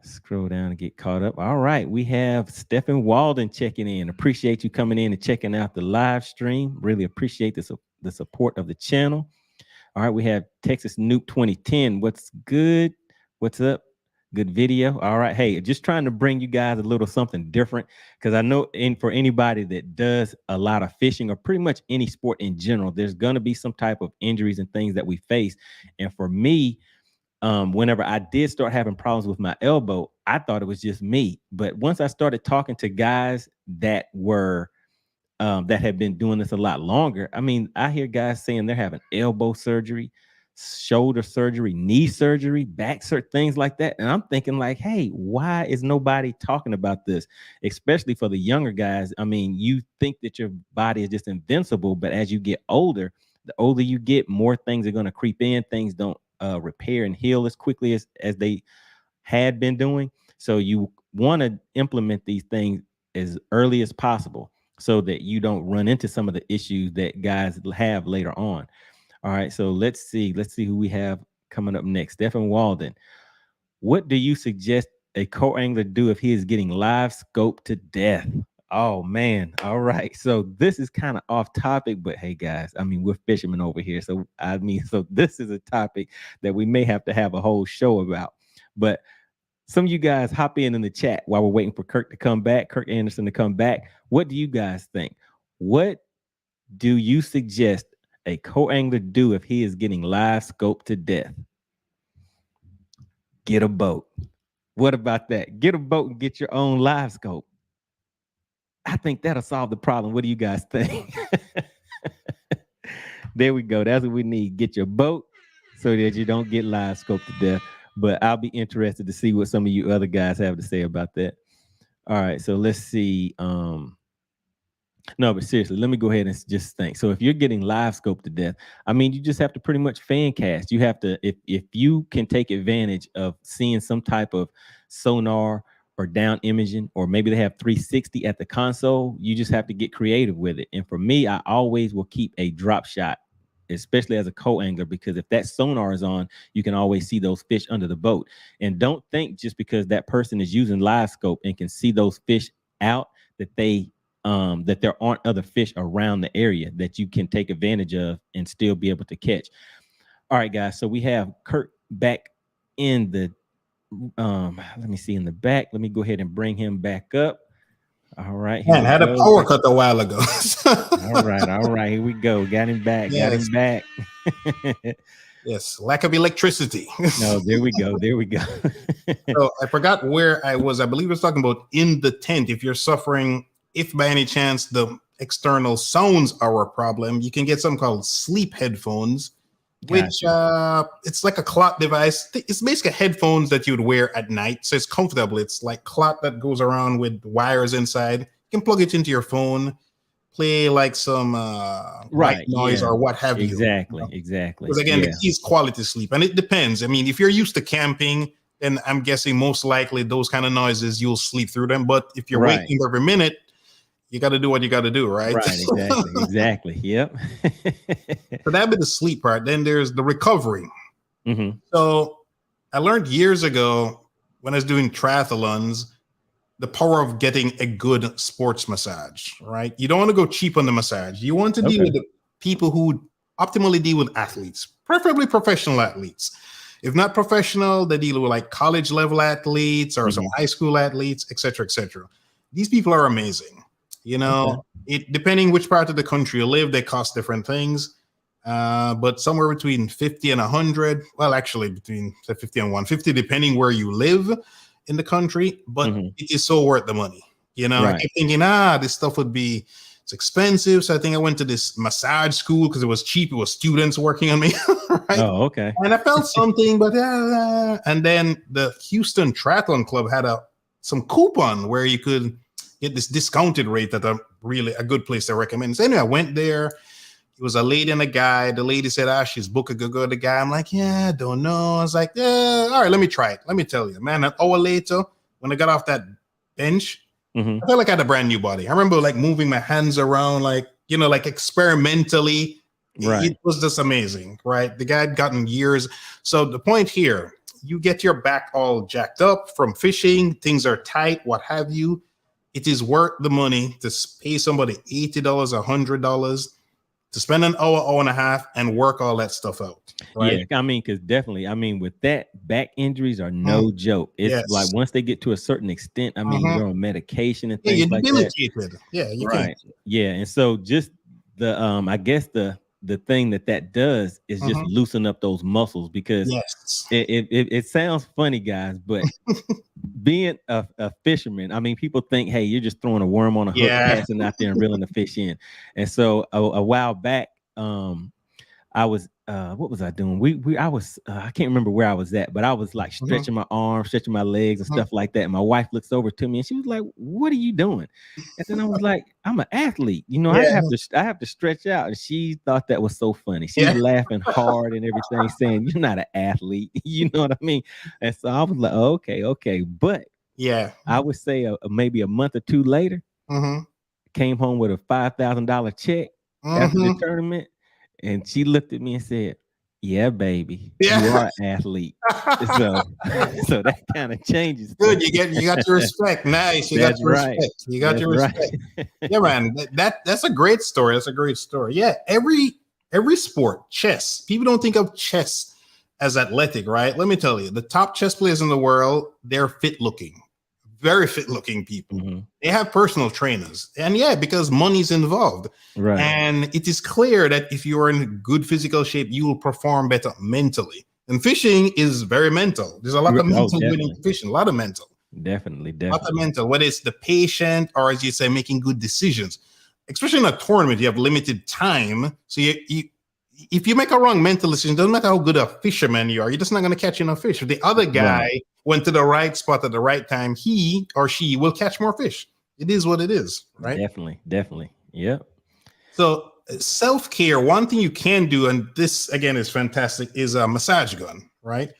Scroll down and get caught up. All right, we have Stephen Walden checking in. Appreciate you coming in and checking out the live stream. Really appreciate the support of the channel. All right, we have Texas Nuke 2010. What's good? What's up? Good video. All right, hey, just trying to bring you guys a little something different, because I know for anybody that does a lot of fishing, or pretty much any sport in general, there's going to be some type of injuries and things that we face. And for me, whenever I did start having problems with my elbow, I thought it was just me. But once I started talking to guys that were that had been doing this a lot longer, I mean, I hear guys saying they're having elbow surgery, shoulder surgery, knee surgery, back surgery, things like that. And I'm thinking like, hey, why is nobody talking about this? Especially for the younger guys. I mean, you think that your body is just invincible, but as you get older, the older you get, more things are going to creep in. Things don't repair and heal as quickly as they had been doing. So you want to implement these things as early as possible. so that you don't run into some of the issues that guys have later on. All right, so let's see who we have coming up next. Stephen Walden, what do you suggest a co-angler do if he is getting live scope to death? Oh man. All right. So this is kind of off topic, but hey guys, I mean, we're fishermen over here. So so this is a topic that we may have to have a whole show about. But some of you guys hop in the chat while we're waiting for Kirk to come back, Kirk Anderson to come back. What do you guys think? What do you suggest a co-angler do if he is getting live scope to death? Get a boat. What about that? Get a boat and get your own live scope. I think that'll solve the problem. What do you guys think? There we go. That's what we need. Get your boat so that you don't get live scope to death. But I'll be interested to see what some of you other guys have to say about that. All right. So let's see. No, but seriously, let me go ahead and just think. So if you're getting live scope to death, I mean, you just have to pretty much fan cast. You have to, if you can take advantage of seeing some type of sonar or down imaging, or maybe they have 360 at the console, you just have to get creative with it. And for me, I always will keep a drop shot, especially as a co-angler, because if that sonar is on, you can always see those fish under the boat. And don't think just because that person is using live scope and can see those fish out that that there aren't other fish around the area that you can take advantage of and still be able to catch. All right, guys. So we have Kirk back in the let me see in the back. Let me go ahead and bring him back up. All right. Man, I had a power cut a while ago. All right. Here we go. Got him back. Yes. Got him back. Yes, lack of electricity. No, there we go. So I forgot where I was. I believe I was talking about in the tent. If you're suffering, if by any chance the external sounds are a problem, you can get something called sleep headphones, which it's like a cloth device. It's basically headphones that you'd wear at night. So it's comfortable. It's like cloth that goes around with wires inside. You can plug it into your phone, play like some white noise or what have you. Exactly. Because again, the key is quality sleep. And it depends. I mean, if you're used to camping, then I'm guessing most likely those kind of noises, you'll sleep through them. But if you're waking every minute, you got to do what you got to do, right? Right, exactly. Yep. So that'd be the sleep part. Then there's the recovery. Mm-hmm. So I learned years ago when I was doing triathlons, the power of getting a good sports massage, right? You don't want to go cheap on the massage. You want to deal with the people who optimally deal with athletes, preferably professional athletes. If not professional, they deal with like college level athletes or some high school athletes, et cetera, et cetera. These people are amazing. You know, it depending which part of the country you live, they cost different things. But somewhere between 50 and 100, well, actually between 50 and 150, depending where you live in the country, but it is so worth the money. You know, I kept thinking, this stuff it's expensive. So I think I went to this massage school because it was cheap. It was students working on me. Right? Oh, okay. And I felt something, but and then the Houston Triathlon Club had some coupon where you could get this discounted rate at a good place to recommend. So anyway, I went there. It was a lady and a guy. The lady said, she's booked a good the guy. I'm like, I don't know. I was like, all right, let me try it. Let me tell you, man, an hour later, when I got off that bench, I felt like I had a brand new body. I remember like moving my hands around, like, like experimentally. Right. It was just amazing, right? The guy had gotten years. So the point here, you get your back all jacked up from fishing. Things are tight, what have you. It is worth the money to pay somebody $80, $100 to spend an hour and a half and work all that stuff out. Right? Yeah, I mean, because definitely, I mean, with that, back injuries are no joke. It's like once they get to a certain extent, I mean, you're on medication and things like that. Yeah, you right. Yeah, and so just the I guess the thing that does is just loosen up those muscles, because it sounds funny, guys, but being a fisherman, I mean, people think, hey, you're just throwing a worm on a hook, casting out there and reeling the fish in. And so a while back, I was what was I doing? I was I can't remember where I was at, but I was like stretching my arms, stretching my legs and stuff like that. And my wife looks over to me and she was like, "What are you doing?" And then I was like, "I'm an athlete, I have to stretch out." And she thought that was so funny. She was laughing hard and everything, saying, "You're not an athlete." You know what I mean? And so I was like, okay. But I would say maybe a month or two later, came home with a $5,000 check after the tournament, and she looked at me and said, "Yeah, baby, you are an athlete." So that kind of changes. Good, you got your respect. Nice, you got your respect. You got your respect. Yeah, man, that's a great story. That's a great story. Yeah, every sport, chess. People don't think of chess as athletic, right? Let me tell you, the top chess players in the world, they're fit looking, very fit looking people. They have personal trainers, and yeah, because money's involved. Right. And it is clear that if you are in good physical shape, you will perform better mentally. And fishing is very mental. There's a lot of mental winning fishing, a lot of mental. Definitely. A lot of mental, whether it's the patient or, as you say, making good decisions. Especially in a tournament, you have limited time. So if you make a wrong mental decision, doesn't matter how good a fisherman you are, you're just not going to catch enough fish. If the other guy went to the right spot at the right time, he or she will catch more fish. It is what it is, right? Definitely. Yep. So self-care, one thing you can do, and this again is fantastic, is a massage gun, right?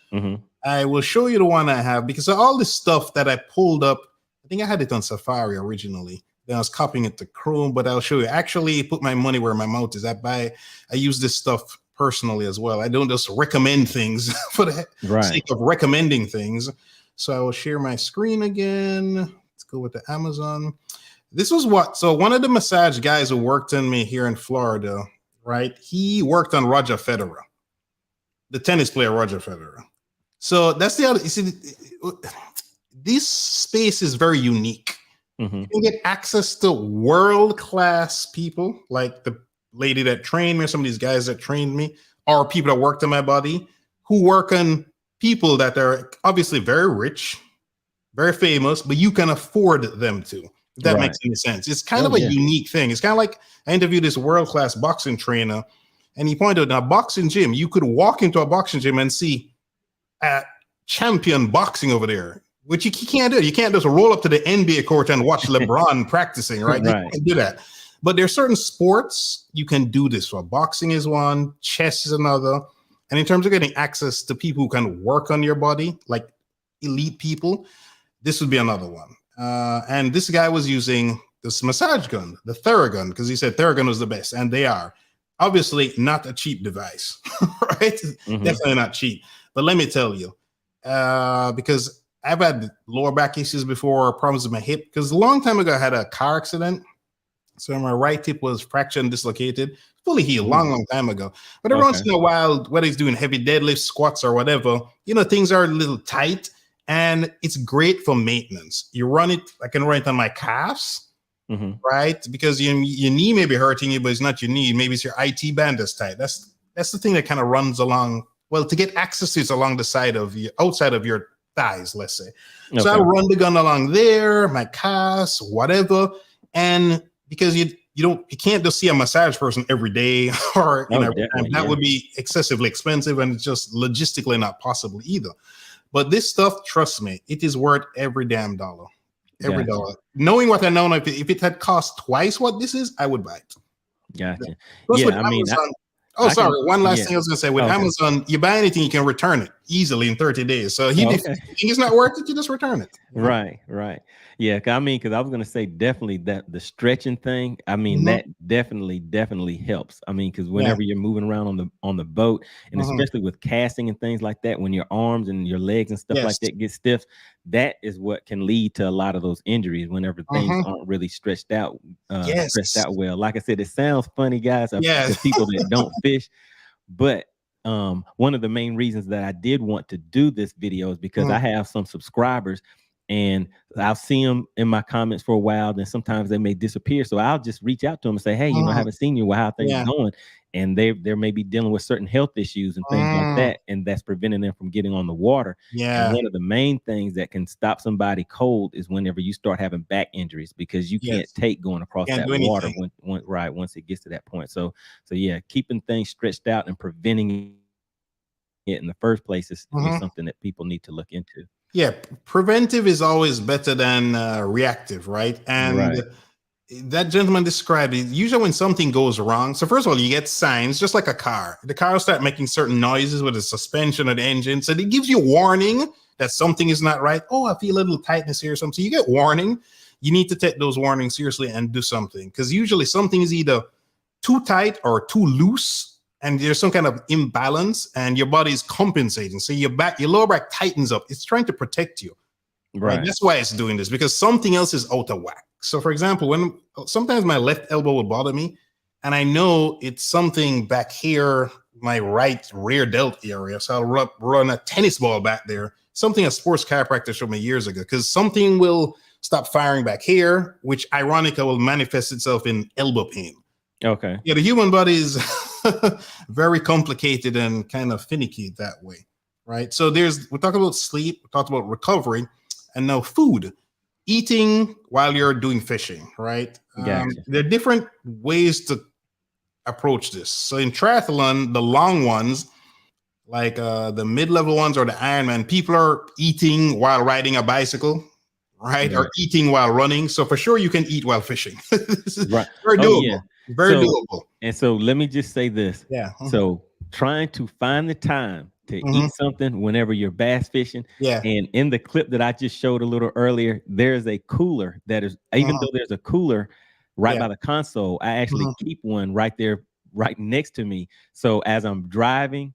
I will show you the one I have, because all this stuff that I pulled up, I think I had it on Safari originally. Then I was copying it to Chrome, but I'll show you. Actually, put my money where my mouth is. I use this stuff personally as well. I don't just recommend things for the sake of recommending things. So I will share my screen again. Let's go with the Amazon. This was one of the massage guys who worked on me here in Florida, right? He worked on Roger Federer, the tennis player Roger Federer. So that's the other, you see, this space is very unique. You can get access to world-class people, like the lady that trained me, or some of these guys that trained me, or people that worked on my body, who work on people that are obviously very rich, very famous, but you can afford them to. If that makes any sense. It's kind of a unique thing. It's kind of like I interviewed this world-class boxing trainer, and he pointed out, a boxing gym, you could walk into a boxing gym and see champion boxing over there, which you can't do. You can't just roll up to the NBA court and watch LeBron practicing, right? You can't do that. But there are certain sports you can do this for. Boxing is one, chess is another. And in terms of getting access to people who can work on your body, like elite people, this would be another one. And this guy was using this massage gun, the Theragun, because he said Theragun was the best, and they are. Obviously not a cheap device, right? Definitely not cheap. But let me tell you, because I've had lower back issues before, problems with my hip, because a long time ago I had a car accident. So my right hip was fractured and dislocated, fully healed, long time ago. But every once in a while, whether he's doing heavy deadlifts, squats, or whatever, things are a little tight, and it's great for maintenance. You run it, I can run it on my calves, right? Because your knee may be hurting you, but it's not your knee. Maybe it's your IT band that's tight. That's the thing that kind of runs along. Well, to get access to it's along the side of your, outside of your thighs, let's say. So I run the gun along there, my calves, whatever. And because you can't just see a massage person every day or that would be excessively expensive, and it's just logistically not possible either. But this stuff, trust me, it is worth every damn dollar. Every dollar. Knowing what I know, if it had cost twice what this is, I would buy it. Gotcha. Plus I mean, one last thing I was going to say. With Amazon, you buy anything, you can return it easily in 30 days. So if you think it's not worth it, you just return it. Right. Yeah, I mean, because I was going to say definitely that the stretching thing, I mean, that definitely helps. I mean, because whenever you're moving around on the boat, and especially with casting and things like that, when your arms and your legs and stuff like that get stiff, that is what can lead to a lot of those injuries whenever things aren't really stretched out well. Like I said, it sounds funny, guys, to people that don't fish, but one of the main reasons that I did want to do this video is because I have some subscribers, and I'll see them in my comments for a while, then sometimes they may disappear. So I'll just reach out to them and say, hey, I haven't seen you. Well, how are things going? And they're maybe dealing with certain health issues and things like that, and that's preventing them from getting on the water. And one of the main things that can stop somebody cold is whenever you start having back injuries, because you can't take going across that water once it gets to that point. So yeah, keeping things stretched out and preventing it in the first place is something that people need to look into. Yeah, preventive is always better than reactive, right? And that gentleman described it. Usually when something goes wrong, so first of all, you get signs, just like a car. The car will start making certain noises with the suspension of the engine. So it gives you warning that something is not right. Oh, I feel a little tightness here or something. So you get warning. you need to take those warnings seriously and do something, because usually something is either too tight or too loose, and there's some kind of imbalance, and your body is compensating. So your lower back tightens up. It's trying to protect you, right? That's why it's doing this, because something else is out of whack. So, for example, when sometimes my left elbow will bother me, and I know it's something back here, my right rear delt area. So I'll run a tennis ball back there. Something a sports chiropractor showed me years ago, because something will stop firing back here, which ironically will manifest itself in elbow pain. Okay. Yeah, the human body is very complicated and kind of finicky that way, right? So we talked about sleep, we talked about recovery, and now food. Eating while you're doing fishing, right? Gotcha. There are different ways to approach this. So in triathlon, the long ones, like the mid-level ones or the Ironman, people are eating while riding a bicycle, right? Or eating while running. So for sure you can eat while fishing. This is very doable. Very doable. And so let me just say this. Yeah. So trying to find the time to eat something whenever you're bass fishing. Yeah. And in the clip that I just showed a little earlier, there's a cooler that is, even though there's a cooler right by the console, I actually keep one right there, right next to me. So as I'm driving,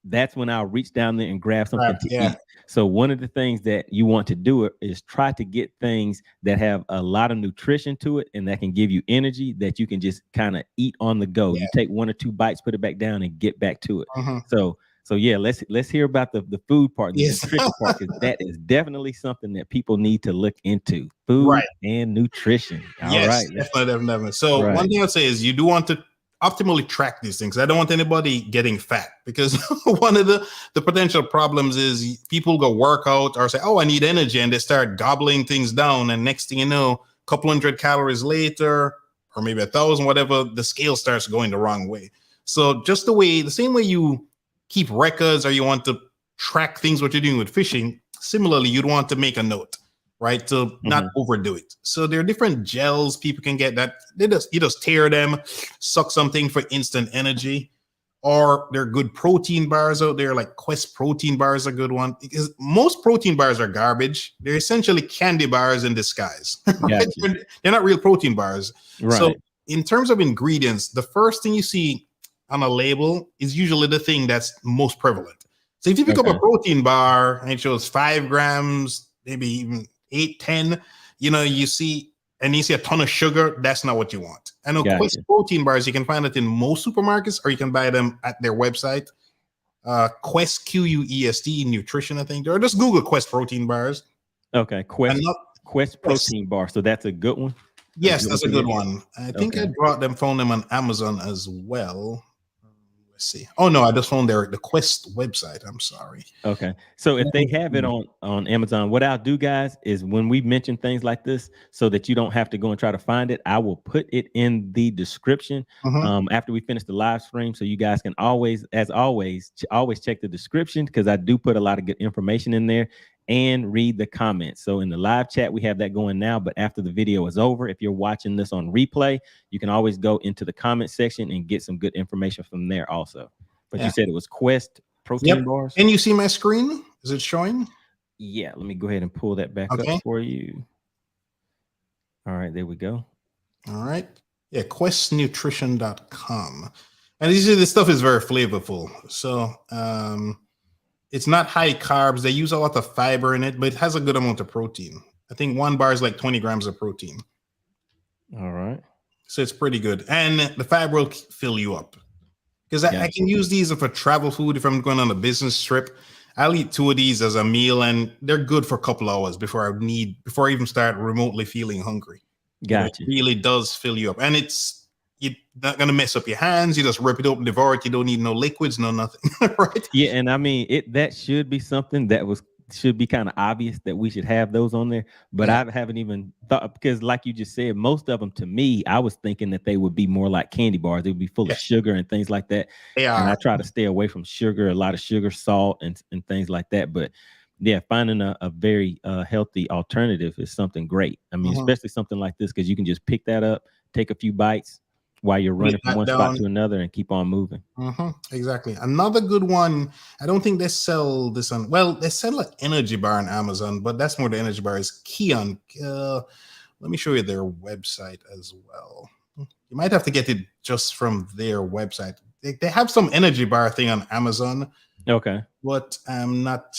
that's when I'll reach down there and grab something to eat. So one of the things that you want to do is try to get things that have a lot of nutrition to it and that can give you energy that you can just kind of eat on the go. You take 1 or 2 bites, put it back down, and get back to it. So yeah, let's hear about the food part, the nutrition part, because that is definitely something that people need to look into. Food and nutrition. All right. Definitely. So one thing I'll say is you do want to optimally track these things. I don't want anybody getting fat, because one of the potential problems is people go work out or say, oh, I need energy, and they start gobbling things down, and next thing you know, a couple hundred calories later, or maybe 1,000, whatever, the scale starts going the wrong way. So just the same way you keep records or you want to track things, what you're doing with fishing, similarly, you'd want to make a note, right? To not overdo it. So there are different gels people can get that you just tear them, suck something for instant energy, or there are good protein bars out there, like Quest protein bars are a good one, because most protein bars are garbage. They're essentially candy bars in disguise. Right? They're not real protein bars. Right. So in terms of ingredients, the first thing you see on a label is usually the thing that's most prevalent. So if you pick up a protein bar and it shows 5 grams, maybe even 8, 10, you see a ton of sugar, that's not what you want. And Quest protein bars, you can find it in most supermarkets, or you can buy them at their website. Quest, Quest Nutrition, I think. Or just Google Quest protein bars. Okay, Quest protein bar. So that's a good one? Yes, that's a good one. I think I found them on Amazon as well. Let's see. Oh no, I just found the Quest website. I'm sorry. Okay. So if they have it on Amazon, what I'll do, guys, is when we mention things like this, so that you don't have to go and try to find it, I will put it in the description after we finish the live stream. So you guys can always check the description, because I do put a lot of good information in there, and read the comments. So in the live chat, we have that going now, but after the video is over, if you're watching this on replay, you can always go into the comment section and get some good information from there also. But you said it was Quest protein bars? And you see my screen? Is it showing? Yeah, let me go ahead and pull that back up for you. All right, there we go. All right. Yeah, questnutrition.com. And you see, this stuff is very flavorful. So it's not high carbs. They use a lot of fiber in it, but it has a good amount of protein. I think 1 bar is like 20 grams of protein. All right. So it's pretty good. And the fiber will fill you up. Because I can use these for travel food. If I'm going on a business trip, I'll eat 2 of these as a meal, and they're good for a couple hours before I even start remotely feeling hungry. Gotcha. It really does fill you up. And you're not going to mess up your hands. You just rip it open, devour it. You don't need no liquids, no nothing. Right? Yeah, and I mean, that should be something that should be kind of obvious that we should have those on there. But I haven't even thought, because like you just said, most of them, to me, I was thinking that they would be more like candy bars. They would be full of sugar and things like that. And I try to stay away from sugar, a lot of sugar, salt, and things like that. But yeah, finding a very healthy alternative is something great. I mean, especially something like this, because you can just pick that up, take a few bites while you're running from one spot to another, and keep on moving. Exactly. Another good one, I don't think they sell this on, they sell an energy bar on Amazon, but that's more the energy bar, is Kion. Let me show you their website as well. You might have to get it just from their website. They have some energy bar thing on Amazon. Okay. But I'm not.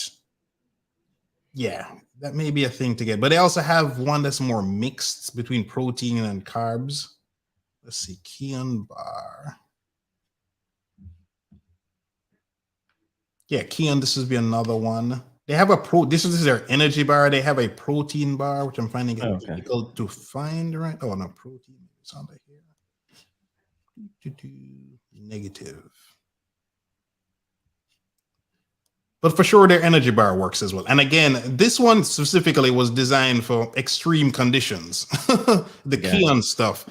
Yeah, that may be a thing to get. But they also have one that's more mixed between protein and carbs. Let's see, Kion bar. Yeah, Kion, this would be another one. They have this is their energy bar. They have a protein bar, which I'm finding it difficult to find, right? Oh, no, protein. It's under here. Negative. But for sure, their energy bar works as well. And again, this one specifically was designed for extreme conditions. The Kion stuff.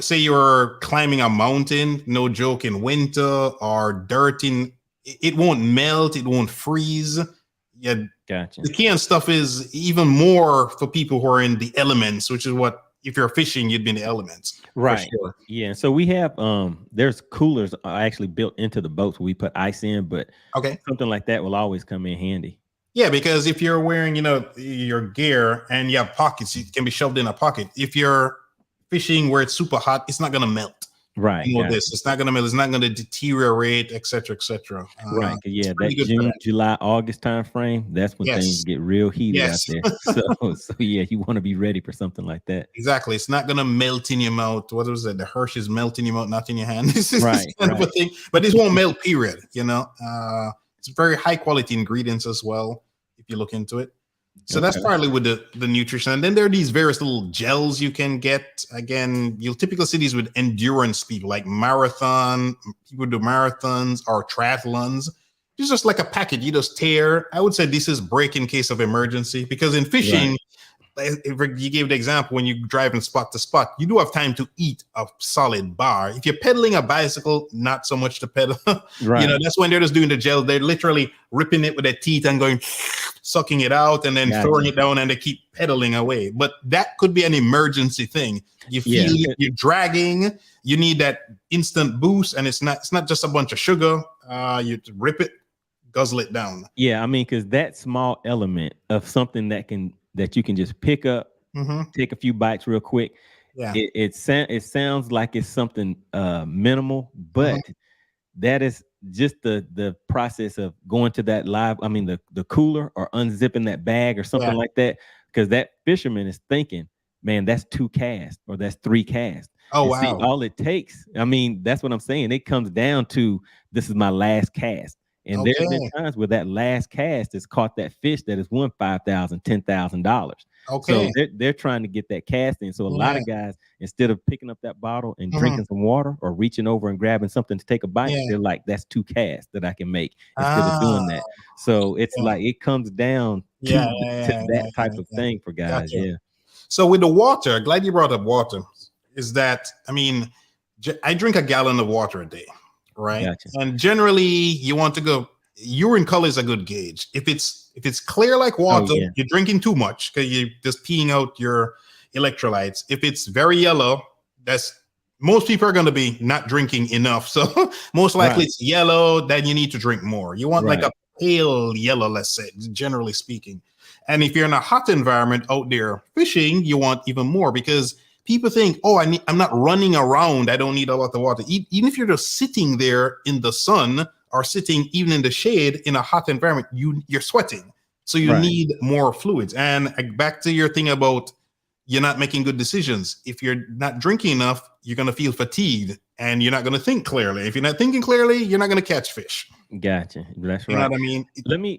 Say you're climbing a mountain, no joke, in winter, or dirt it won't melt, it won't freeze. Yeah, gotcha. The Kion stuff is even more for people who are in the elements, which is what, if you're fishing, you'd be in the elements. Right. Sure. Yeah. So we have there's coolers actually built into the boats where we put ice in, but something like that will always come in handy. Yeah, because if you're wearing, your gear and you have pockets, it can be shoved in a pocket. If you're fishing where it's super hot, it's not gonna melt. Right. It's not gonna melt, it's not gonna deteriorate, etc., etc. Right. Yeah, that June, July, August time frame, that's when things get real heated out there. So yeah, you want to be ready for something like that. Exactly. It's not gonna melt in your mouth. What was it? The Hershey's melt in your mouth, not in your hand. Right. Kind of a thing. But this won't melt, period. It's very high quality ingredients as well, if you look into it. So that's partly with the nutrition. And then there are these various little gels you can get. Again, you'll typically see these with endurance people, like people do marathons or triathlons. It's just like a packet you just tear. I would say this is break in case of emergency, because in fishing, you gave the example when you're driving spot to spot, you do have time to eat a solid bar. If you're pedaling a bicycle, not so much to pedal. Right. That's when they're just doing the gel. They're literally ripping it with their teeth and going, sucking it out and then throwing it down, and they keep pedaling away. But that could be an emergency thing. You feel you're dragging, you need that instant boost, and it's not just a bunch of sugar. You rip it, guzzle it down. Yeah, I mean, because that small element of something that you can just pick up, take a few bites real quick. Yeah, it sounds like it's something minimal, but that is just the process of going to that the cooler or unzipping that bag or something like that, because that fisherman is thinking, man, that's 2 casts or that's 3 casts. Oh, and wow. See, all it takes, that's what I'm saying. It comes down to, this is my last cast. And there have been times where that last cast has caught that fish that has won $5,000, $10,000. So they're trying to get that cast in. So a lot of guys, instead of picking up that bottle and drinking some water or reaching over and grabbing something to take a bite, they're like, that's 2 casts that I can make instead of doing that. So it's like it comes down to that type of thing for guys. Gotcha. So with the water, glad you brought up water, is that, I drink a gallon of water a day. Right. Gotcha. And generally you want to go, urine color is a good gauge. If it's clear like water, you're drinking too much because you're just peeing out your electrolytes. If it's very yellow, most people are going to be not drinking enough. So most likely it's yellow, then you need to drink more. You want like a pale yellow, let's say, generally speaking. And if you're in a hot environment out there fishing, you want even more, because people think, I'm not running around, I don't need a lot of water. Even if you're just sitting there in the sun or sitting even in the shade in a hot environment, you're sweating. So you need more fluids. And back to your thing about you're not making good decisions. If you're not drinking enough, you're going to feel fatigued and you're not going to think clearly. If you're not thinking clearly, you're not going to catch fish. Gotcha. That's right. You know what I mean?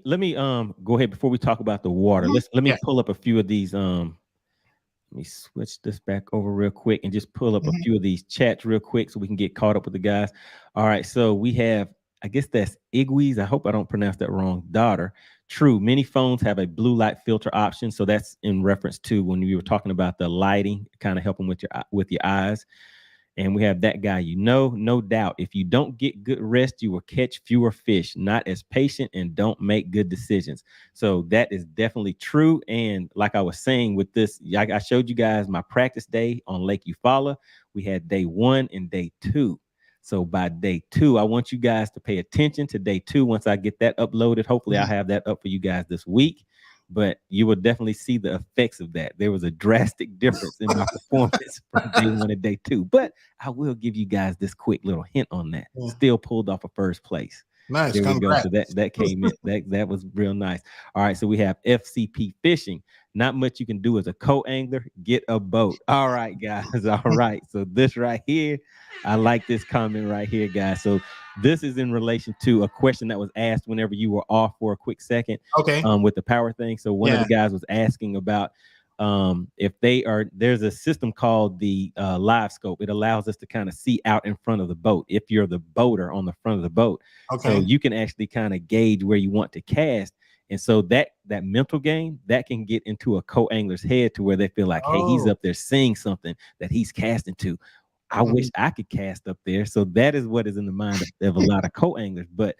Let me go ahead before we talk about the water. Let me pull up a few of these let me switch this back over real quick and just pull up a few of these chats real quick so we can get caught up with the guys. All right. So we have, I guess that's Igweez. I hope I don't pronounce that wrong. Daughter. True. Many phones have a blue light filter option. So that's in reference to when we were talking about the lighting, kind of helping with your eyes. And we have that guy, no doubt. If you don't get good rest, you will catch fewer fish, not as patient, and don't make good decisions. So that is definitely true. And like I was saying with this, I showed you guys my practice day on Lake Eufaula. We had day 1 and day 2. So by day 2, I want you guys to pay attention to day 2. Once I get that uploaded, hopefully I'll have that up for you guys this week. but you will definitely see the effects of that. There was a drastic difference in my performance from day one to day two. But I will give you guys this quick little hint on that. Yeah. Still pulled off a first place. Nice. There we go. Congrats. So that came in. That was real nice. All right. So we have FCP fishing. Not much you can do as a co-angler. Get a boat. All right, guys. All right. So this right here, I like this comment right here, guys. So this is in relation to a question that was asked whenever you were off for a quick second, Okay. with the power thing. So one of the guys was asking about if there's a system called the live scope. It allows us to kind of see out in front of the boat if you're the boater on the front of the boat. Okay. So you can actually kind of gauge where you want to cast. And so that mental game that can get into a co-angler's head to where they feel like, hey, he's up there seeing something that he's casting to. I wish I could cast up there. So that is what is in the mind of a lot of co-anglers. But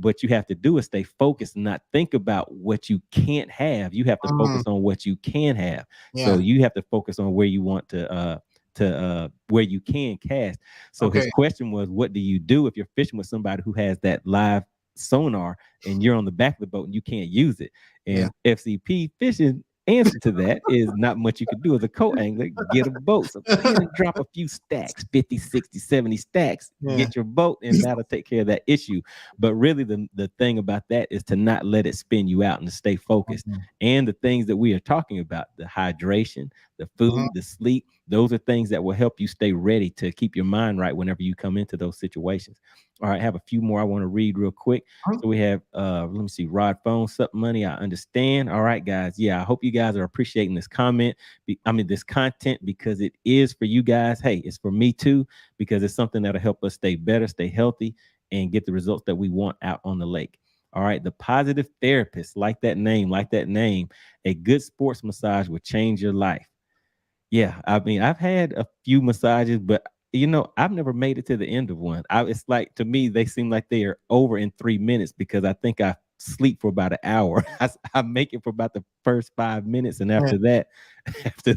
what you have to do is stay focused and not think about what you can't have. You have to focus on what you can have. Yeah. So you have to focus on where you want to where you can cast. So his question was, what do you do if you're fishing with somebody who has that live sonar and you're on the back of the boat and you can't use it? And FCP fishing answer to that is not much you could do as a co-angler. Get a boat. So go ahead and drop a few stacks, 50, 60, 70 stacks, get your boat, and that'll take care of that issue. But really the thing about that is to not let it spin you out and to stay focused. And the things that we are talking about, the hydration, the food, the sleep, those are things that will help you stay ready to keep your mind right whenever you come into those situations. All right, I have a few more I want to read real quick. So we have, let me see, Rod Phone, Sup Money, I understand. All right, guys. Yeah, I hope you guys are appreciating this this content, because it is for you guys. Hey, it's for me too, because it's something that'll help us stay better, stay healthy, and get the results that we want out on the lake. All right, the positive therapist, like that name. A good sports massage will change your life. Yeah, I mean, I've had a few massages, but I've never made it to the end of one. It's like, to me, they seem like they are over in 3 minutes because I think I sleep for about an hour. I make it for about the first 5 minutes, and after that,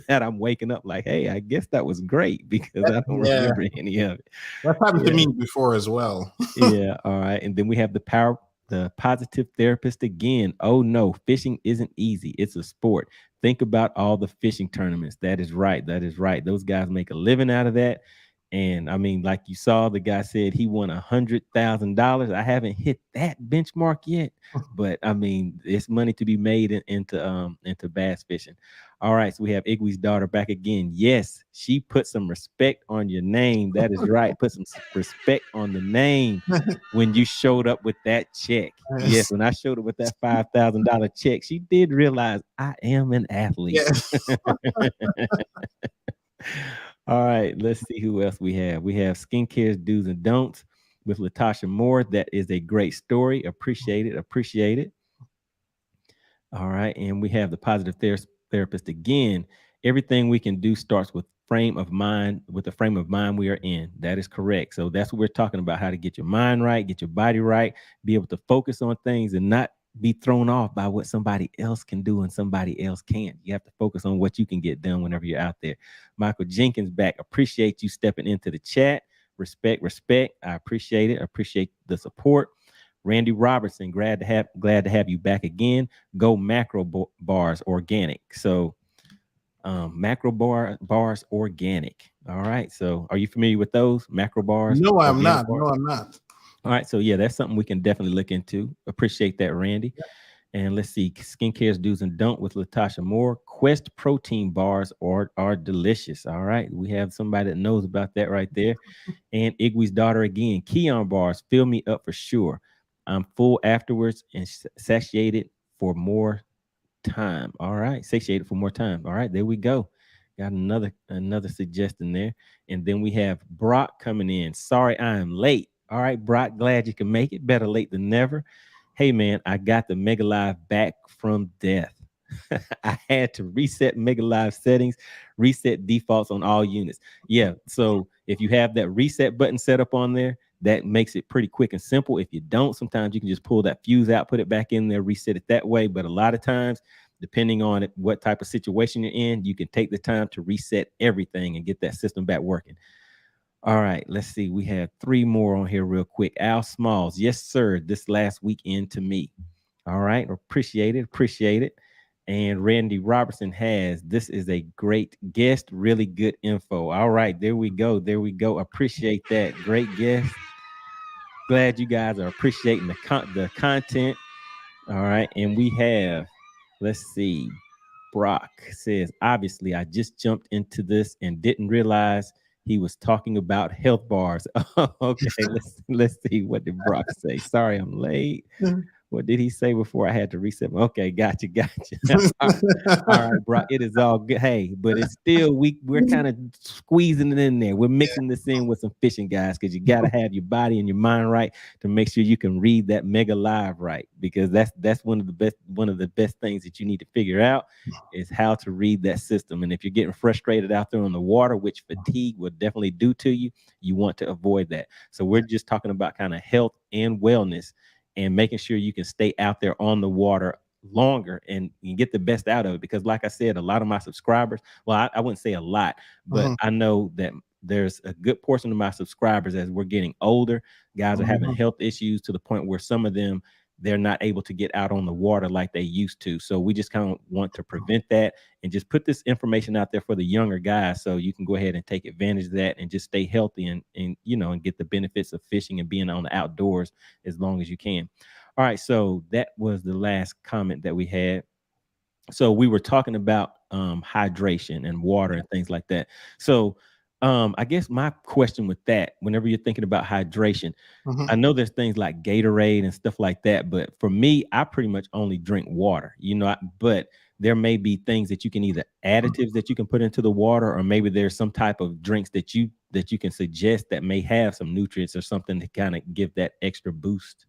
I'm waking up like, hey, I guess that was great, because I don't remember any of it. That happened to me before as well. Yeah. All right. And then we have the positive therapist again. Oh no, fishing isn't easy. It's a sport. Think about all the fishing tournaments. That is right. Those guys make a living out of that. And I mean, like you saw, the guy said he won $100,000. I haven't hit that benchmark yet, but I mean, it's money to be made into bass fishing. All right, so we have Igwe's daughter back again. Yes, she put some respect on your name. That is right. Put some respect on the name when you showed up with that check. Yes, when I showed up with that $5,000 check, she did realize I am an athlete. Yes. All right, let's see who else we have. We have Skincare's Do's and Don'ts with Latasha Moore. That is a great story. Appreciate it. All right, and we have the positive therapist again. Everything we can do starts with the frame of mind we are in. That is correct. So that's what we're talking about, how to get your mind right, get your body right, be able to focus on things and not be thrown off by what somebody else can do and somebody else can't. You have to focus on what you can get done whenever you're out there. Michael Jenkins back. Appreciate you stepping into the chat. Respect. I appreciate it. I appreciate the support. Randy Robertson, glad to have you back again. Go macro bars organic. So macro bars organic. All right. So are you familiar with those macro bars? No, I'm not. Bars? No, I'm not. All right. So yeah, that's something we can definitely look into. Appreciate that, Randy. Yep. And let's see, Skincare's Do's and Don't with Latasha Moore. Quest protein bars are delicious. All right. We have somebody that knows about that right there. And Igwe's daughter again. Keon bars fill me up for sure. I'm full afterwards and satiated for more time. All right. Satiated for more time. All right. There we go. Got another suggestion there. And then we have Brock coming in. Sorry, I am late. All right, Brock, glad you can make it. Better late than never. Hey, man, I got the Mega Live back from death. I had to reset Mega Live settings, reset defaults on all units. Yeah, so if you have that reset button set up on there, that makes it pretty quick and simple. If you don't, sometimes you can just pull that fuse out, put it back in there, reset it that way. But a lot of times, depending on what type of situation you're in, you can take the time to reset everything and get that system back working. All right, let's see. We have 3 more on here real quick. Al Smalls. Yes, sir. This last weekend to me. All right. Appreciate it. And Randy Robertson has, this is a great guest, really good info. All right, there we go. There we go. Appreciate that. Great guest. Glad you guys are appreciating the content. All right. And we have, let's see, Brock says, obviously, I just jumped into this and didn't realize he was talking about health bars. Okay, let's see. What did Brock say? Sorry, I'm late. What did he say before I had to reset? Okay, gotcha. All right, Brock, it is all good. Hey, but it's still, we're kind of squeezing it in there. We're mixing this in with some fishing, guys, because you got to have your body and your mind right to make sure you can read that mega live right, because that's one of the best things that you need to figure out is how to read that system. And if you're getting frustrated out there on the water, which fatigue will definitely do to you, you want to avoid that. So we're just talking about kind of health and wellness, and making sure you can stay out there on the water longer and you get the best out of it. Because like I said, a lot of my subscribers, well, I wouldn't say a lot, but I know that there's a good portion of my subscribers, as we're getting older, guys are having health issues to the point where some of them, they're not able to get out on the water like they used to. So we just kind of want to prevent that and just put this information out there for the younger guys, so you can go ahead and take advantage of that and just stay healthy and and get the benefits of fishing and being on the outdoors as long as you can. All right, so that was the last comment that we had. So we were talking about hydration and water and things like that. So I guess my question with that, whenever you're thinking about hydration, I know there's things like Gatorade and stuff like that, but for me, I pretty much only drink water, but there may be things that you can, either additives that you can put into the water, or maybe there's some type of drinks that you can suggest that may have some nutrients or something to kind of give that extra boost.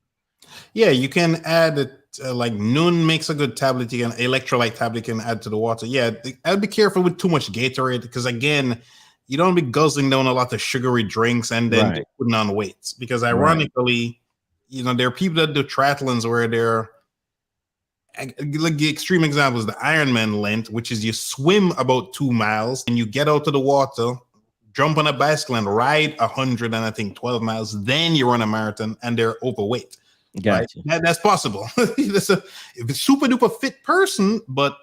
Yeah, you can add it, like Noon makes a good tablet. You can electrolyte tablet you can add to the water. Yeah, I'd be careful with too much Gatorade, because again, you don't be guzzling down a lot of sugary drinks and then putting on weight. Because ironically, there are people that do triathlons where they're, like, the extreme example is the Ironman length, which is you swim about 2 miles and you get out to the water, jump on a bicycle and ride 100 and I think 12 miles, then you run a marathon, and they're overweight. Gotcha. Right? That's possible. It's a super duper fit person, but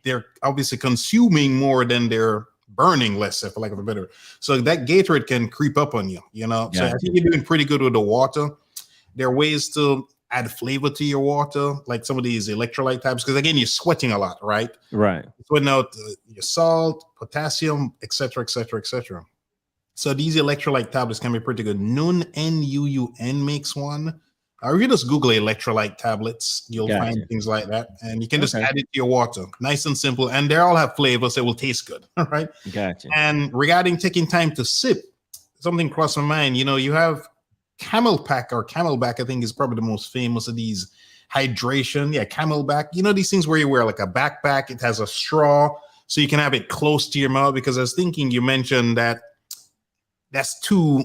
they're obviously consuming more than they're burning, let's say, for lack of a better. So that Gatorade can creep up on you, Gotcha. So I think you're doing pretty good with the water. There are ways to add flavor to your water, like some of these electrolyte types, because again, you're sweating a lot, right? Right. Sweating out your salt, potassium, etc., etc., etc. So these electrolyte tablets can be pretty good. Noon, N-U-U-N makes one. Or if you just Google electrolyte tablets, you'll find things like that. And you can just add it to your water. Nice and simple. And they all have flavor, so it will taste good. All right. Gotcha. And regarding taking time to sip, something crossed my mind. You have Camelback, or Camelback, I think, is probably the most famous of these hydration. Yeah, Camelback. These things where you wear like a backpack. It has a straw, so you can have it close to your mouth. Because I was thinking, you mentioned that's two,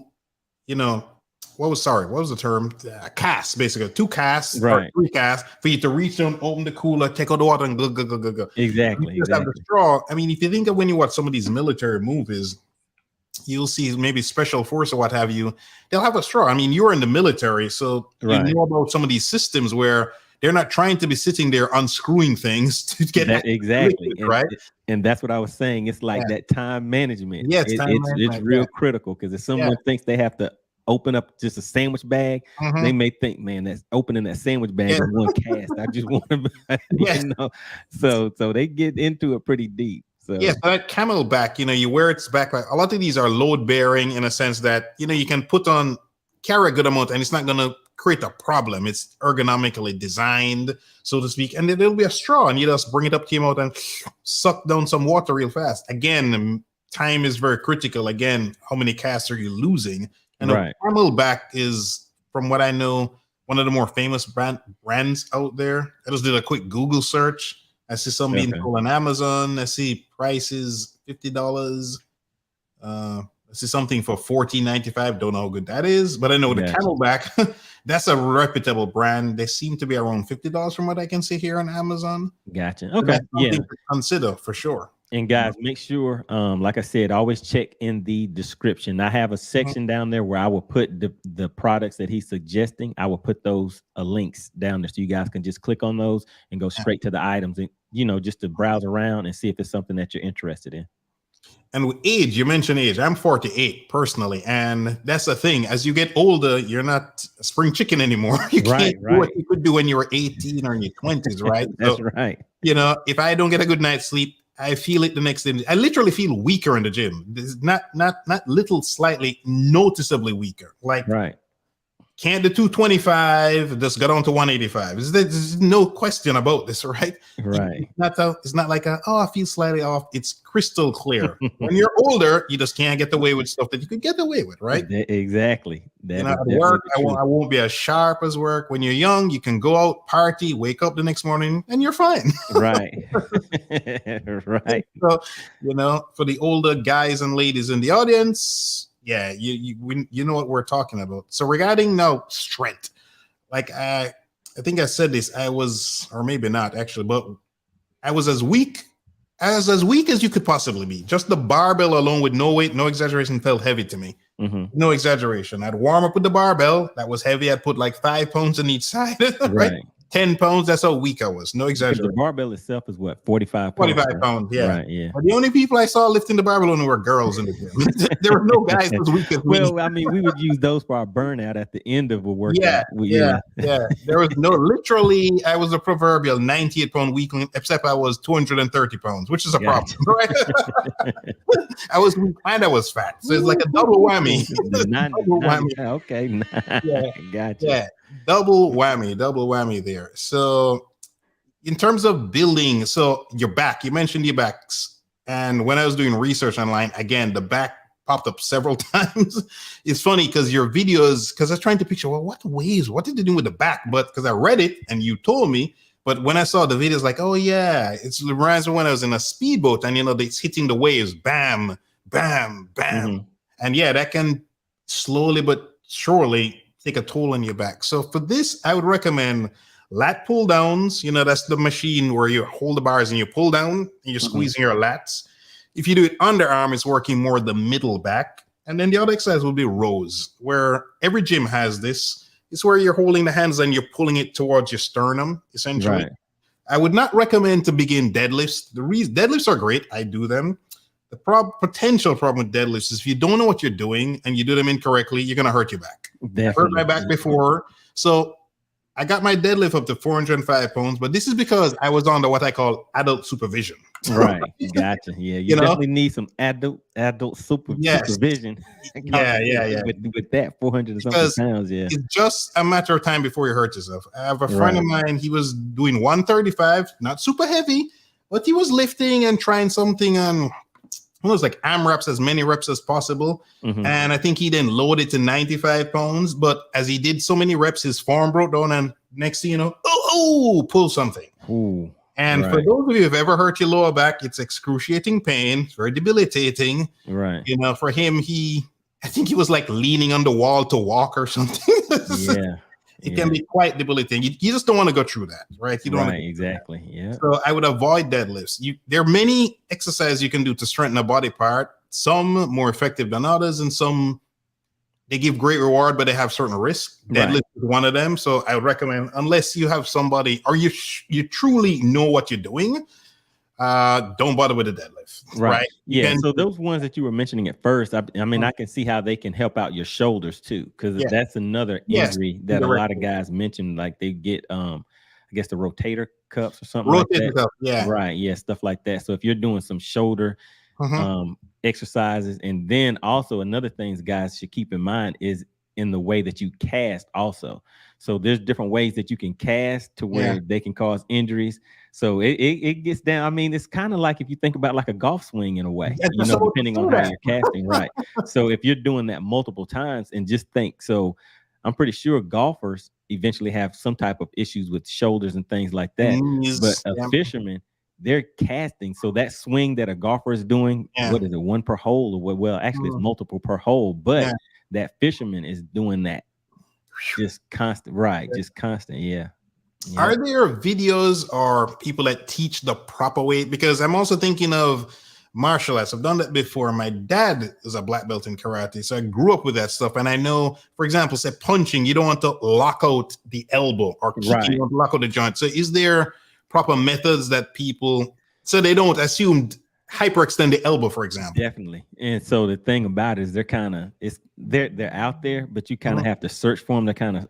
what was the term? Casts, basically. 2 casts, or 3 casts, for you to reach down, open the cooler, take out the water, and go. Exactly. You just have the straw. I mean, if you think of when you watch some of these military movies, you'll see maybe special force or what have you, they'll have a straw. I mean, you're in the military, so you know about some of these systems where they're not trying to be sitting there unscrewing things to get that. Exactly. Liquid, right? And that's what I was saying. It's like that time management. Yeah, it's real critical, because if someone thinks they have to open up just a sandwich bag, they may think, man, that's opening that sandwich bag in one cast. I just want to, so they get into it pretty deep. So yes, that Camelback, you wear its backpack. A lot of these are load bearing in a sense that you can carry a good amount, and it's not going to create a problem. It's ergonomically designed, so to speak, and there'll be a straw, and you just bring it up to your mouth and suck down some water real fast. Again, time is very critical. Again, how many casts are you losing? And Camelback is, from what I know, one of the more famous brands out there. I just did a quick Google search. I see some being sold on Amazon. I see prices $50. I see something for $14.95. Don't know how good that is, but I know the Camelback, that's a reputable brand. They seem to be around $50 from what I can see here on Amazon. Gotcha. So okay. Something to consider for sure. And guys, make sure, like I said, always check in the description. I have a section down there where I will put the products that he's suggesting. I will put those links down there so you guys can just click on those and go straight to the items and, just to browse around and see if it's something that you're interested in. And with age, you mentioned age. I'm 48 personally, and that's the thing. As you get older, you're not a spring chicken anymore. You can't do what you could do when you were 18 or in your 20s, right? That's right. If I don't get a good night's sleep, I feel it the next day. I literally feel weaker in the gym. It's not little, slightly, noticeably weaker. Like, can't do 225, just got on to 185. There's no question about this, right? Right. It's not like I feel slightly off. It's crystal clear. When you're older, you just can't get away with stuff that you could get away with, right? Exactly. At work, I won't be as sharp as work. When you're young, you can go out, party, wake up the next morning, and you're fine. Right. Right. So, for the older guys and ladies in the audience, yeah, you know what we're talking about. So regarding now strength, like I think I said this, I was, or maybe not actually, but I was as weak as you could possibly be. Just the barbell alone with no weight, no exaggeration, felt heavy to me. No exaggeration. I'd warm up with the barbell. That was heavy. I'd put like 5 pounds on each side, right? 10 pounds. That's how weak I was. No exaggeration. The barbell itself is what, 45 pounds? 45 pounds, yeah. Right, yeah. But the only people I saw lifting the barbell only were girls in the gym. There were no guys as weak as me. Well, I mean, we would use those for our burnout at the end of a workout. Yeah. There was literally, I was a proverbial 98-pound weakling, except I was 230 pounds, which is a problem, right? I was weak and I was fat. So it's like a double whammy. Double whammy. Okay. Gotcha. Yeah. Double whammy there. So in terms of building, so your back, you mentioned your backs. And when I was doing research online, again, the back popped up several times. It's funny because your videos, because I was trying to picture, well, what did they do with the back? But because I read it and you told me, but when I saw the videos, like, oh yeah, it reminds me when I was in a speedboat and, it's hitting the waves, bam, bam, bam. And yeah, that can slowly but surely take a toll on your back. So for this, I would recommend lat pull downs. That's the machine where you hold the bars and you pull down and you're squeezing your lats. If you do it underarm, it's working more the middle back. And then the other exercise will be rows, where every gym has this. It's where you're holding the hands and you're pulling it towards your sternum, essentially. Right. I would not recommend to begin deadlifts. Deadlifts are great. I do them. The potential problem with deadlifts is if you don't know what you're doing and you do them incorrectly, you're going to hurt your back. I hurt my back before. So I got my deadlift up to 405 pounds, but this is because I was under what I call adult supervision. Right. Gotcha. Yeah. You definitely need some adult supervision. Yeah. With that 400 and something pounds. Yeah. It's just a matter of time before you hurt yourself. I have a friend of mine. He was doing 135, not super heavy, but he was lifting and trying something on, it was like AMRAPs, as many reps as possible. And I think he then loaded to 95 pounds. But as he did so many reps, his form broke down. And next thing you know, pull something. Ooh, and for those of you who've ever hurt your lower back, it's excruciating pain. It's very debilitating. Right. For him, I think he was like leaning on the wall to walk or something. Yeah. It can be quite debilitating. You just don't want to go through that, right? You don't. Right, exactly. Yeah. So I would avoid deadlifts. There are many exercises you can do to strengthen a body part. Some more effective than others, and some they give great reward, but they have certain risks. Deadlift is one of them. So I would recommend, unless you have somebody or you truly know what you're doing, don't bother with the deadlift. Right. Yeah. So those ones that you were mentioning at first, I mean, I can see how they can help out your shoulders too, because that's another injury that a lot of guys mention. Like they get, I guess the rotator cuffs or something like that. Cuff, right. Yeah. Stuff like that. So if you're doing some shoulder exercises, and then also another thing guys should keep in mind is in the way that you cast also. So there's different ways that you can cast to where they can cause injuries. So it gets down. I mean, it's kind of like if you think about like a golf swing in a way, depending on how you're casting, right? So if you're doing that multiple times, and just think, so I'm pretty sure golfers eventually have some type of issues with shoulders and things like that. But a fisherman, they're casting. So that swing that a golfer is doing, what is it, one per hole? Or well, actually it's multiple per hole, but that fisherman is doing that just constant, right? Just constant, Are there videos or people that teach the proper way? Because I'm also thinking of martial arts. I've done that before. My dad is a black belt in karate, so I grew up with that stuff. And I know, for example, say punching, you don't want to lock out the elbow, or kicking, you want to lock out the joint. So is there proper methods that people, so they don't assume hyperextend the elbow, for example? Definitely. And so the thing about it is they're out there, but you kind of have to search for them. They're kind of,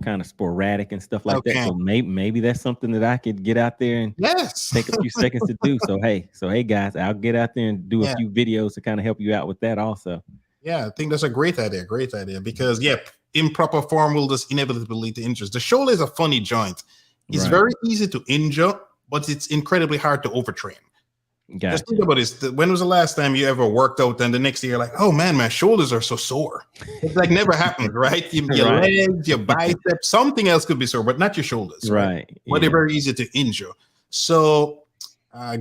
kind of sporadic and stuff like that. So maybe that's something that I could get out there and take a few seconds to do. So hey guys, I'll get out there and do a few videos to kind of help you out with that also. Yeah, I think that's a great idea. Great idea. Because improper form will just inevitably lead to injuries. The shoulder is a funny joint. It's very easy to injure, but it's incredibly hard to overtrain. Gotcha. Just think about this. When was the last time you ever worked out and the next day you're like, oh man, my shoulders are so sore? It's like never happened, right? Your legs, your biceps, something else could be sore, but not your shoulders. Right. But they're very easy to injure. So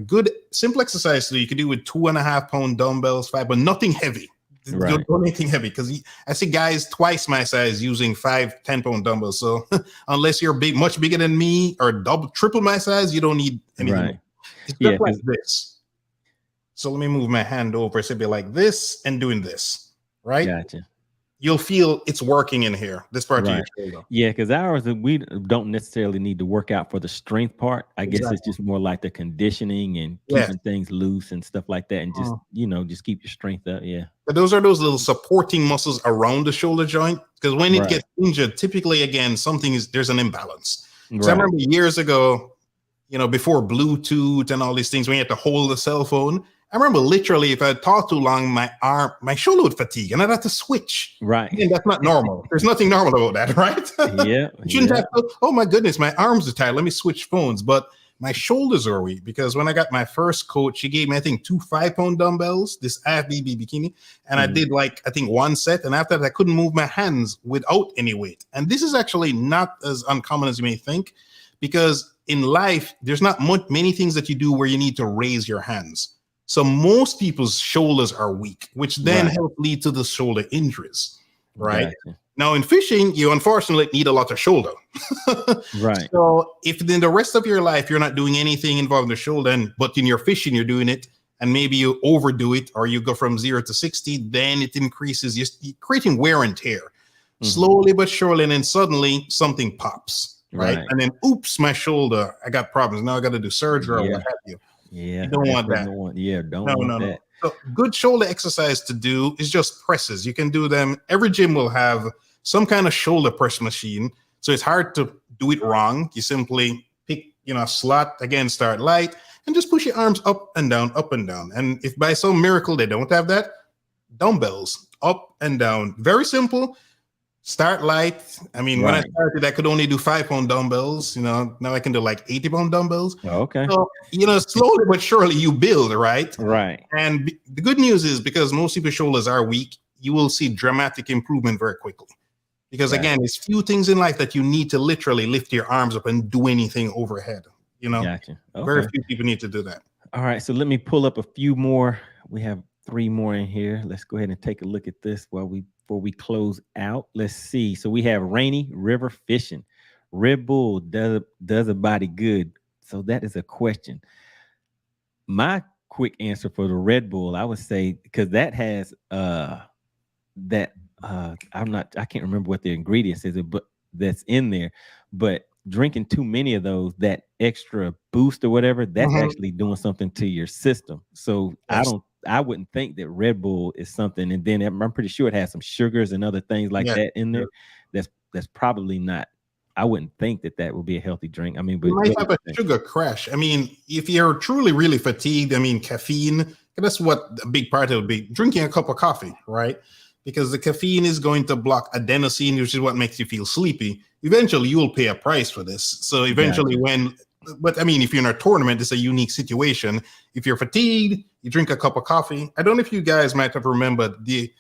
good simple exercise you can do with 2.5 pound dumbbells, 5, but nothing heavy. Don't do anything heavy, because I see guys twice my size using 5, 10 pound dumbbells. So unless you're much bigger than me, or triple my size, you don't need anything. It's just like this. So let me move my hand over. So it'd be like this and doing this, right? Gotcha. You'll feel it's working in here, this part of your shoulder. Yeah, because ours, we don't necessarily need to work out for the strength part. I guess it's just more like the conditioning and keeping things loose and stuff like that, and just just keep your strength up. Yeah. But those are those little supporting muscles around the shoulder joint, because when it gets injured, typically again there's an imbalance. So I remember years ago, before Bluetooth and all these things, when you had to hold the cell phone, I remember literally if I talked too long, my shoulder would fatigue and I'd have to switch. Right. And that's not normal. There's nothing normal about that, right? Yeah. You shouldn't have to, oh my goodness, my arms are tired, let me switch phones. But my shoulders are weak, because when I got my first coach, she gave me, I think, 2 5-pound dumbbells, this IFBB bikini. And I did one set. And after that, I couldn't move my hands without any weight. And this is actually not as uncommon as you may think, because in life, there's not many things that you do where you need to raise your hands. So most people's shoulders are weak, which then help lead to the shoulder injuries, right? Gotcha. Now in fishing, you unfortunately need a lot of shoulder. Right. So if in the rest of your life, you're not doing anything involving the shoulder, but in your fishing, you're doing it, and maybe you overdo it, or you go from 0 to 60, then it increases, you're creating wear and tear, slowly but surely, and then suddenly something pops, right? And then, oops, my shoulder, I got problems. Now I got to do surgery or what have you. Yeah, you don't want that. Don't want that. So good shoulder exercise to do is just presses. You can do them. Every gym will have some kind of shoulder press machine. So it's hard to do it wrong. You simply pick, a slot, again, start light, and just push your arms up and down, up and down. And if by some miracle they don't have that, dumbbells, up and down. Very simple. Start light. I mean, when I started, I could only do 5-pound dumbbells. Now I can do 80-pound dumbbells. Okay. So, slowly but surely you build, right? Right. And the good news is, because most people's shoulders are weak, you will see dramatic improvement very quickly. Because again, there's few things in life that you need to literally lift your arms up and do anything overhead. Gotcha. Okay. Very few people need to do that. All right. So let me pull up a few more. We have 3 more in here. Let's go ahead and take a look at this before we close out. Let's see. So we have Rainy River Fishing. Red Bull does a body good. So that is a question. My quick answer for the Red Bull, I would say, because that has I can't remember what the ingredients is, but that's in there. But drinking too many of those, that extra boost or whatever, that's actually doing something to your system. So I wouldn't think that Red Bull is something, and then I'm pretty sure it has some sugars and other things like that in there. That's probably not. I wouldn't think that would be a healthy drink. I mean, but you might have a sugar crash. I mean, if you're truly really fatigued, I mean, caffeine, that's what a big part of it would be. Drinking a cup of coffee, right? Because the caffeine is going to block adenosine, which is what makes you feel sleepy. Eventually, you will pay a price for this. So eventually but I mean, if you're in a tournament, it's a unique situation. If you're fatigued, you drink a cup of coffee. I don't know if you guys might have remembered the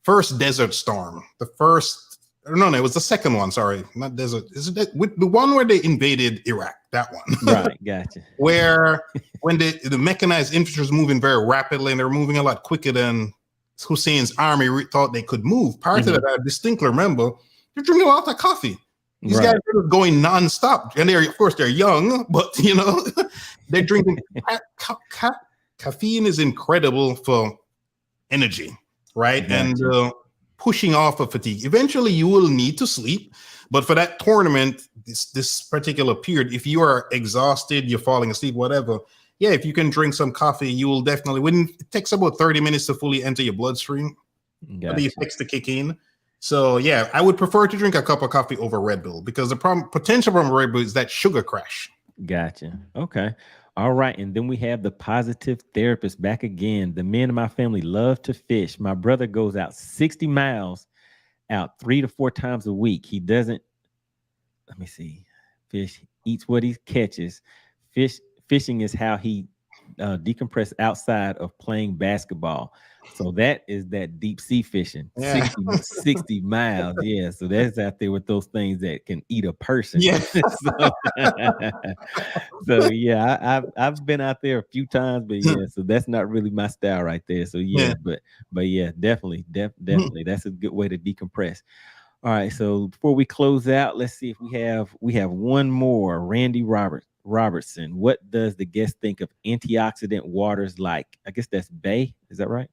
first Desert Storm. It was the second one. Sorry, not Desert. Is it the one where they invaded Iraq? That one. Right, gotcha. Where when the mechanized infantry was moving very rapidly, and they're moving a lot quicker than Hussein's army thought they could move. Part of it, I distinctly remember, you're drinking a lot of coffee. These Right. guys are going nonstop, and of course they're young, but they're drinking. Caffeine is incredible for energy, right? Gotcha. And pushing off of fatigue. Eventually, you will need to sleep, but for that tournament, this particular period, if you are exhausted, you're falling asleep, whatever. Yeah, if you can drink some coffee, you will definitely. It takes about 30 minutes to fully enter your bloodstream, for the effects to kick in. So yeah, I would prefer to drink a cup of coffee over Red Bull, because the potential from Red Bull is that sugar crash. Gotcha. Okay. All right. And then we have the positive therapist back again. The men in my family love to fish. My brother goes out 60 miles out 3 to 4 times a week. He doesn't, let me see, fish, eats what he catches. Fishing is how he decompress outside of playing basketball. So that is that deep sea fishing. Yeah. 60 miles. Yeah. So that's out there with those things that can eat a person. Yeah. So yeah, I've been out there a few times, but yeah, so that's not really my style right there. So yeah, but yeah, definitely. That's a good way to decompress. All right. So before we close out, let's see if we have one more. Randy Robertson. What does the guest think of antioxidant waters like? I guess that's Bay. Is that right?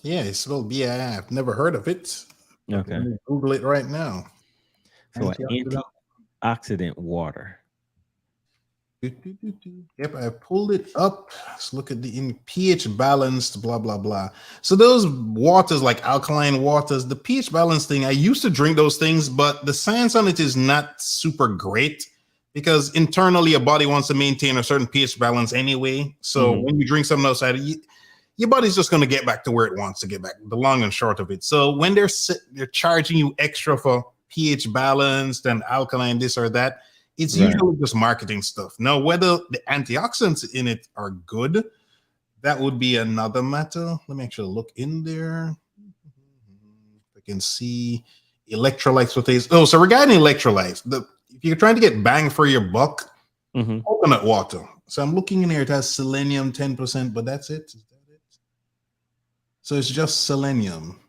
Yeah, it's spelled B-I. I've never heard of it. Okay. Let me Google it right now. So antioxidant water. Yep, I pulled it up. Let's look at the pH balanced, blah, blah, blah. So those waters, like alkaline waters, the pH balance thing, I used to drink those things, but the science on it is not super great, because internally your body wants to maintain a certain pH balance anyway. So when you drink something outside, your body's just going to get back to where it wants to get back, the long and short of it. So when they're charging you extra for pH balanced and alkaline this or that, it's usually just marketing stuff. Now, whether the antioxidants in it are good, that would be another matter. Let me actually look in there. I can see electrolytes. So regarding electrolytes, if you're trying to get bang for your buck, coconut water. So I'm looking in here. It has selenium 10%, but that's it. Is that it? So it's just selenium.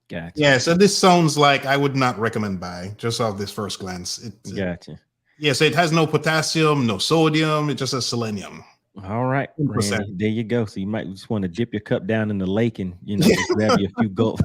Gotcha. Yeah. So this sounds like I would not recommend buying just off this first glance. Gotcha. Yeah, so it has no potassium, no sodium. It just has selenium. All right, Randy, there you go. So you might just want to dip your cup down in the lake and just grab you a few gulps.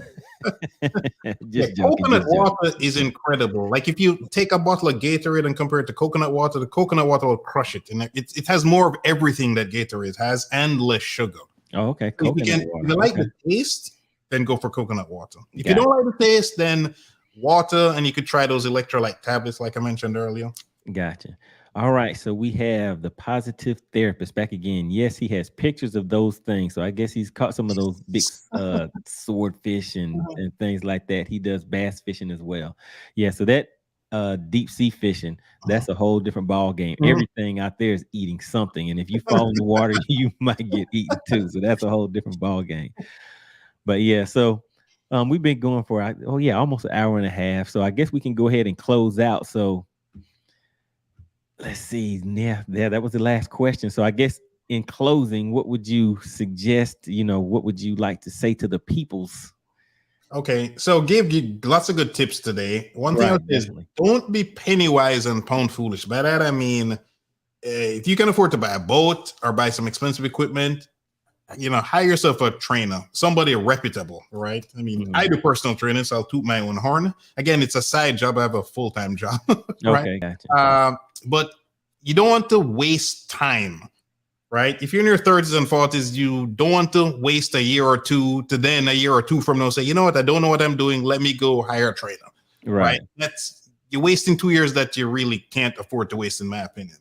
Coconut water is incredible. Like if you take a bottle of Gatorade and compare it to coconut water, the coconut water will crush it, and it has more of everything that Gatorade has and less sugar. Oh, okay. If you like the taste, then go for coconut water. If you don't like the taste, then water, and you could try those electrolyte tablets, like I mentioned earlier. Gotcha. All right. So we have the positive therapist back again. Yes, he has pictures of those things. So I guess he's caught some of those big swordfish and things like that. He does bass fishing as well. Yeah. So that deep sea fishing, that's a whole different ball game. Everything out there is eating something. And if you fall in the water, you might get eaten too. So that's a whole different ball game. But yeah, so we've been going for almost an hour and a half. So I guess we can go ahead and close out. So let's see. Yeah, that was the last question. So I guess in closing, what would you suggest? What would you like to say to the peoples? Okay, so gave you lots of good tips today. One thing is, don't be penny wise and pound foolish. By that I mean, if you can afford to buy a boat or buy some expensive equipment, hire yourself a trainer, somebody reputable, right? I mean, I do personal training, so I'll toot my own horn. Again, it's a side job. I have a full-time job, right? Okay, gotcha. But you don't want to waste time, right? If you're in your 30s and 40s, you don't want to waste a year or two to then a year or two from now say, you know what, I don't know what I'm doing. Let me go hire a trainer, right? You're wasting 2 years that you really can't afford to waste, in my opinion.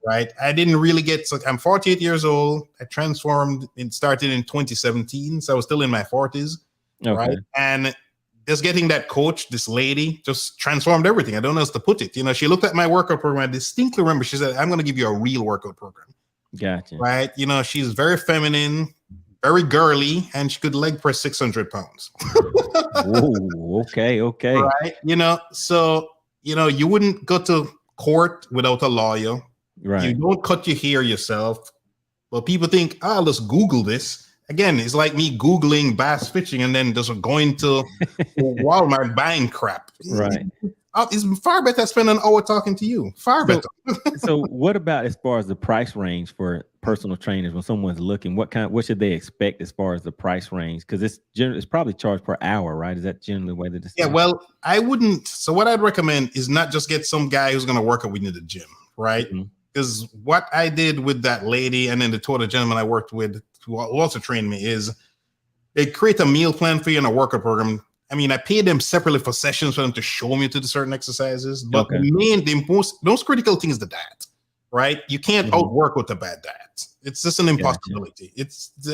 Right? I didn't really I'm 48 years old. I transformed and started in 2017. So I was still in my 40s. Right? And just getting that coach, this lady, just transformed everything. I don't know how else to put it. She looked at my workout program. I distinctly remember she said, I'm going to give you a real workout program. Gotcha. Right? She's very feminine, very girly, and she could leg press 600 pounds. Whoa, okay. Right? So, you wouldn't go to court without a lawyer. Right. You don't cut your hair yourself. But people think, let's Google this. Again, it's like me Googling bass fishing and then just going to Walmart buying crap. Right. It's far better to spend an hour talking to you. Far better. So what about as far as the price range for personal trainers when someone's looking? What should they expect as far as the price range? Because it's probably charged per hour, right? Is that generally the way that it's Yeah, done? well, I wouldn't. So what I'd recommend is not just get some guy who's going to work out with you in the gym, right? Because what I did with that lady and then the two other gentlemen I worked with who also trained me is they create a meal plan for you and a workout program. I mean, I paid them separately for sessions for them to show me to the certain exercises. But the most critical thing is the diet, right? You can't outwork with a bad diet. It's just an impossibility.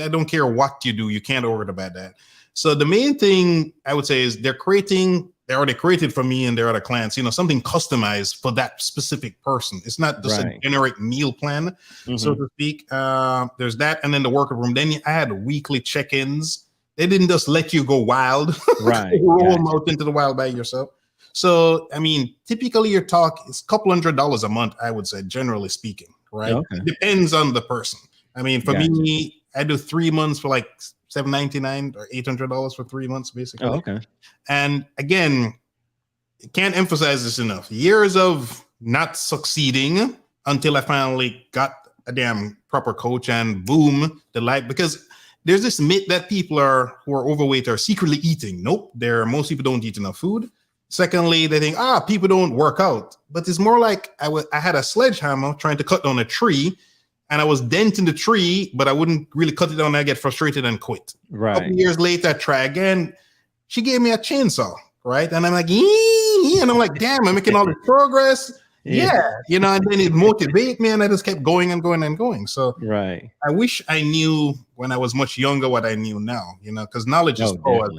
I don't care what you do, you can't overwork a bad diet. So the main thing I would say is they already created for me and their other clients, something customized for that specific person. It's not just a generic meal plan, so to speak. There's that, and then the workout room. Then I had weekly check-ins. They didn't just let you go wild, roll them out into the wild by yourself. So, I mean, typically your talk is a couple $100 a month, I would say, generally speaking, right? It depends on the person. I mean, for me, I do 3 months for like $799 or $800 for 3 months, basically. And again, can't emphasize this enough. Years of not succeeding until I finally got a damn proper coach and boom, the light, because there's this myth that people who are overweight are secretly eating. Nope. Most people don't eat enough food. Secondly, they think, people don't work out. But it's more like I had a sledgehammer trying to cut down a tree and I was denting the tree, but I wouldn't really cut it down. I get frustrated and quit. A couple years later, I try again. She gave me a chainsaw, right? And I'm like, and I'm like, damn, I'm making all this progress. Yeah. And then it motivated me and I just kept going and going and going. So I wish I knew when I was much younger what I knew now, because knowledge is power.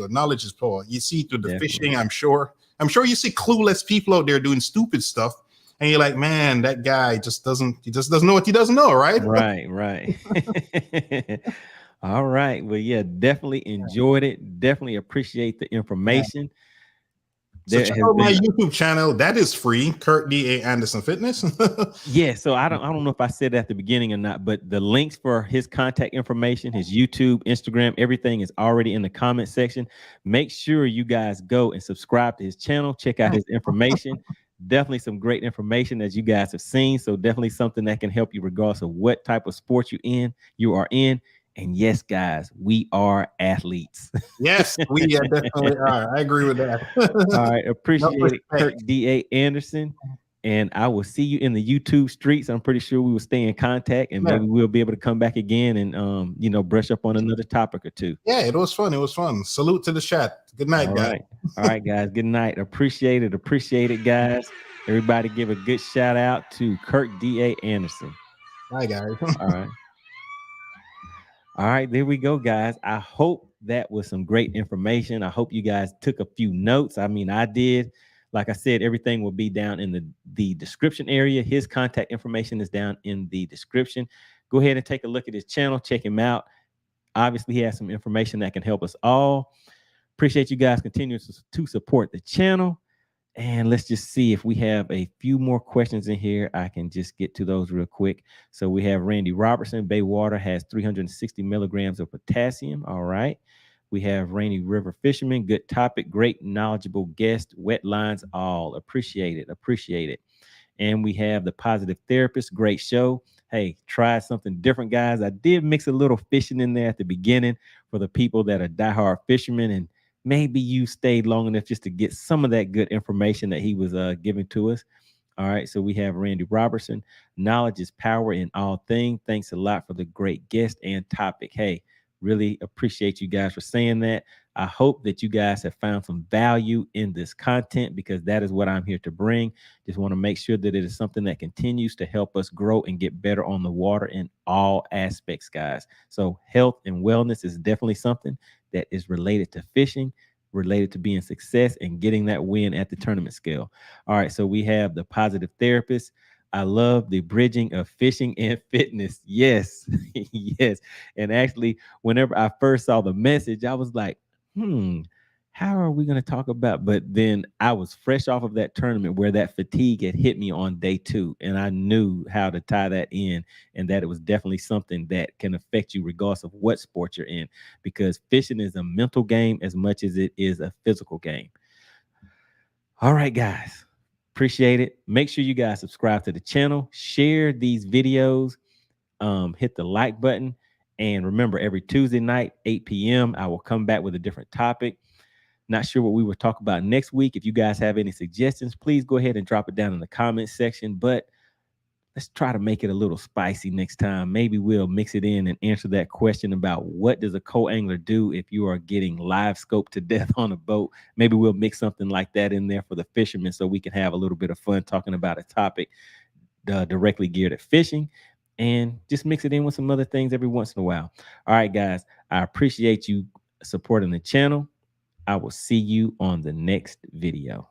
Knowledge is power. You see through the fishing, I'm sure you see clueless people out there doing stupid stuff. And you're like, man, that guy just doesn't know what he doesn't know, right? Right. All right. Well, yeah, definitely enjoyed it. Definitely appreciate the information. So check out my YouTube channel. That is free. KIRK D.A. Anderson Fitness. So I don't know if I said it at the beginning or not, but the links for his contact information, his YouTube, Instagram, everything is already in the comment section. Make sure you guys go and subscribe to his channel. Check out his information. Definitely some great information as you guys have seen. So definitely something that can help you regardless of what type of sport you are in. And yes, guys, we are athletes. Yes, we definitely are. I agree with that. All right. Appreciate it, KIRK D.A. Anderson. And I will see you in the YouTube streets. I'm pretty sure we will stay in contact and maybe we'll be able to come back again and, brush up on another topic or two. Yeah, it was fun. Salute to the chat. Good night, guys. All right, guys. Good night. Appreciate it, guys. Everybody give a good shout out to KIRK D.A. Anderson. Hi, guys. All right, there we go, guys. I hope that was some great information. I hope you guys took a few notes. I mean, I did. Like I said, everything will be down in the description area. His contact information is down in the description. Go ahead and take a look at his channel. Check him out. Obviously, he has some information that can help us all. Appreciate you guys continuing to support the channel. And let's just see if we have a few more questions in here. I can just get to those real quick. So we have Randy Robertson. Bay water has 360 milligrams of potassium. All right. We have Rainy River Fisherman. Good topic. Great, knowledgeable guest. Wet lines all. Appreciate it. And we have the Positive Therapist. Great show. Hey, try something different, guys. I did mix a little fishing in there at the beginning for the people that are diehard fishermen, and maybe you stayed long enough just to get some of that good information that he was giving to us. All right. So we have Randy Robertson. Knowledge is power in all things. Thanks a lot for the great guest and topic. Hey, really appreciate you guys for saying that. I hope that you guys have found some value in this content because that is what I'm here to bring. Just want to make sure that it is something that continues to help us grow and get better on the water in all aspects, guys. So health and wellness is definitely something that is related to fishing, related to being success and getting that win at the tournament scale. All right. So we have the Positive Therapist. I love the bridging of fishing and fitness. Yes. Yes. And actually, whenever I first saw the message, I was like, how are we going to talk about? But then I was fresh off of that tournament where that fatigue had hit me on day 2. And I knew how to tie that in and that it was definitely something that can affect you regardless of what sport you're in, because fishing is a mental game as much as it is a physical game. All right, guys. Appreciate it. Make sure you guys subscribe to the channel, share these videos, hit the like button. And remember, every Tuesday night, 8 p.m., I will come back with a different topic. Not sure what we will talk about next week. If you guys have any suggestions, please go ahead and drop it down in the comment section. But let's try to make it a little spicy next time. Maybe we'll mix it in and answer that question about what does a co-angler do if you are getting live scoped to death on a boat. Maybe we'll mix something like that in there for the fishermen so we can have a little bit of fun talking about a topic directly geared at fishing, and just mix it in with some other things every once in a while. All right, guys, I appreciate you supporting the channel. I will see you on the next video.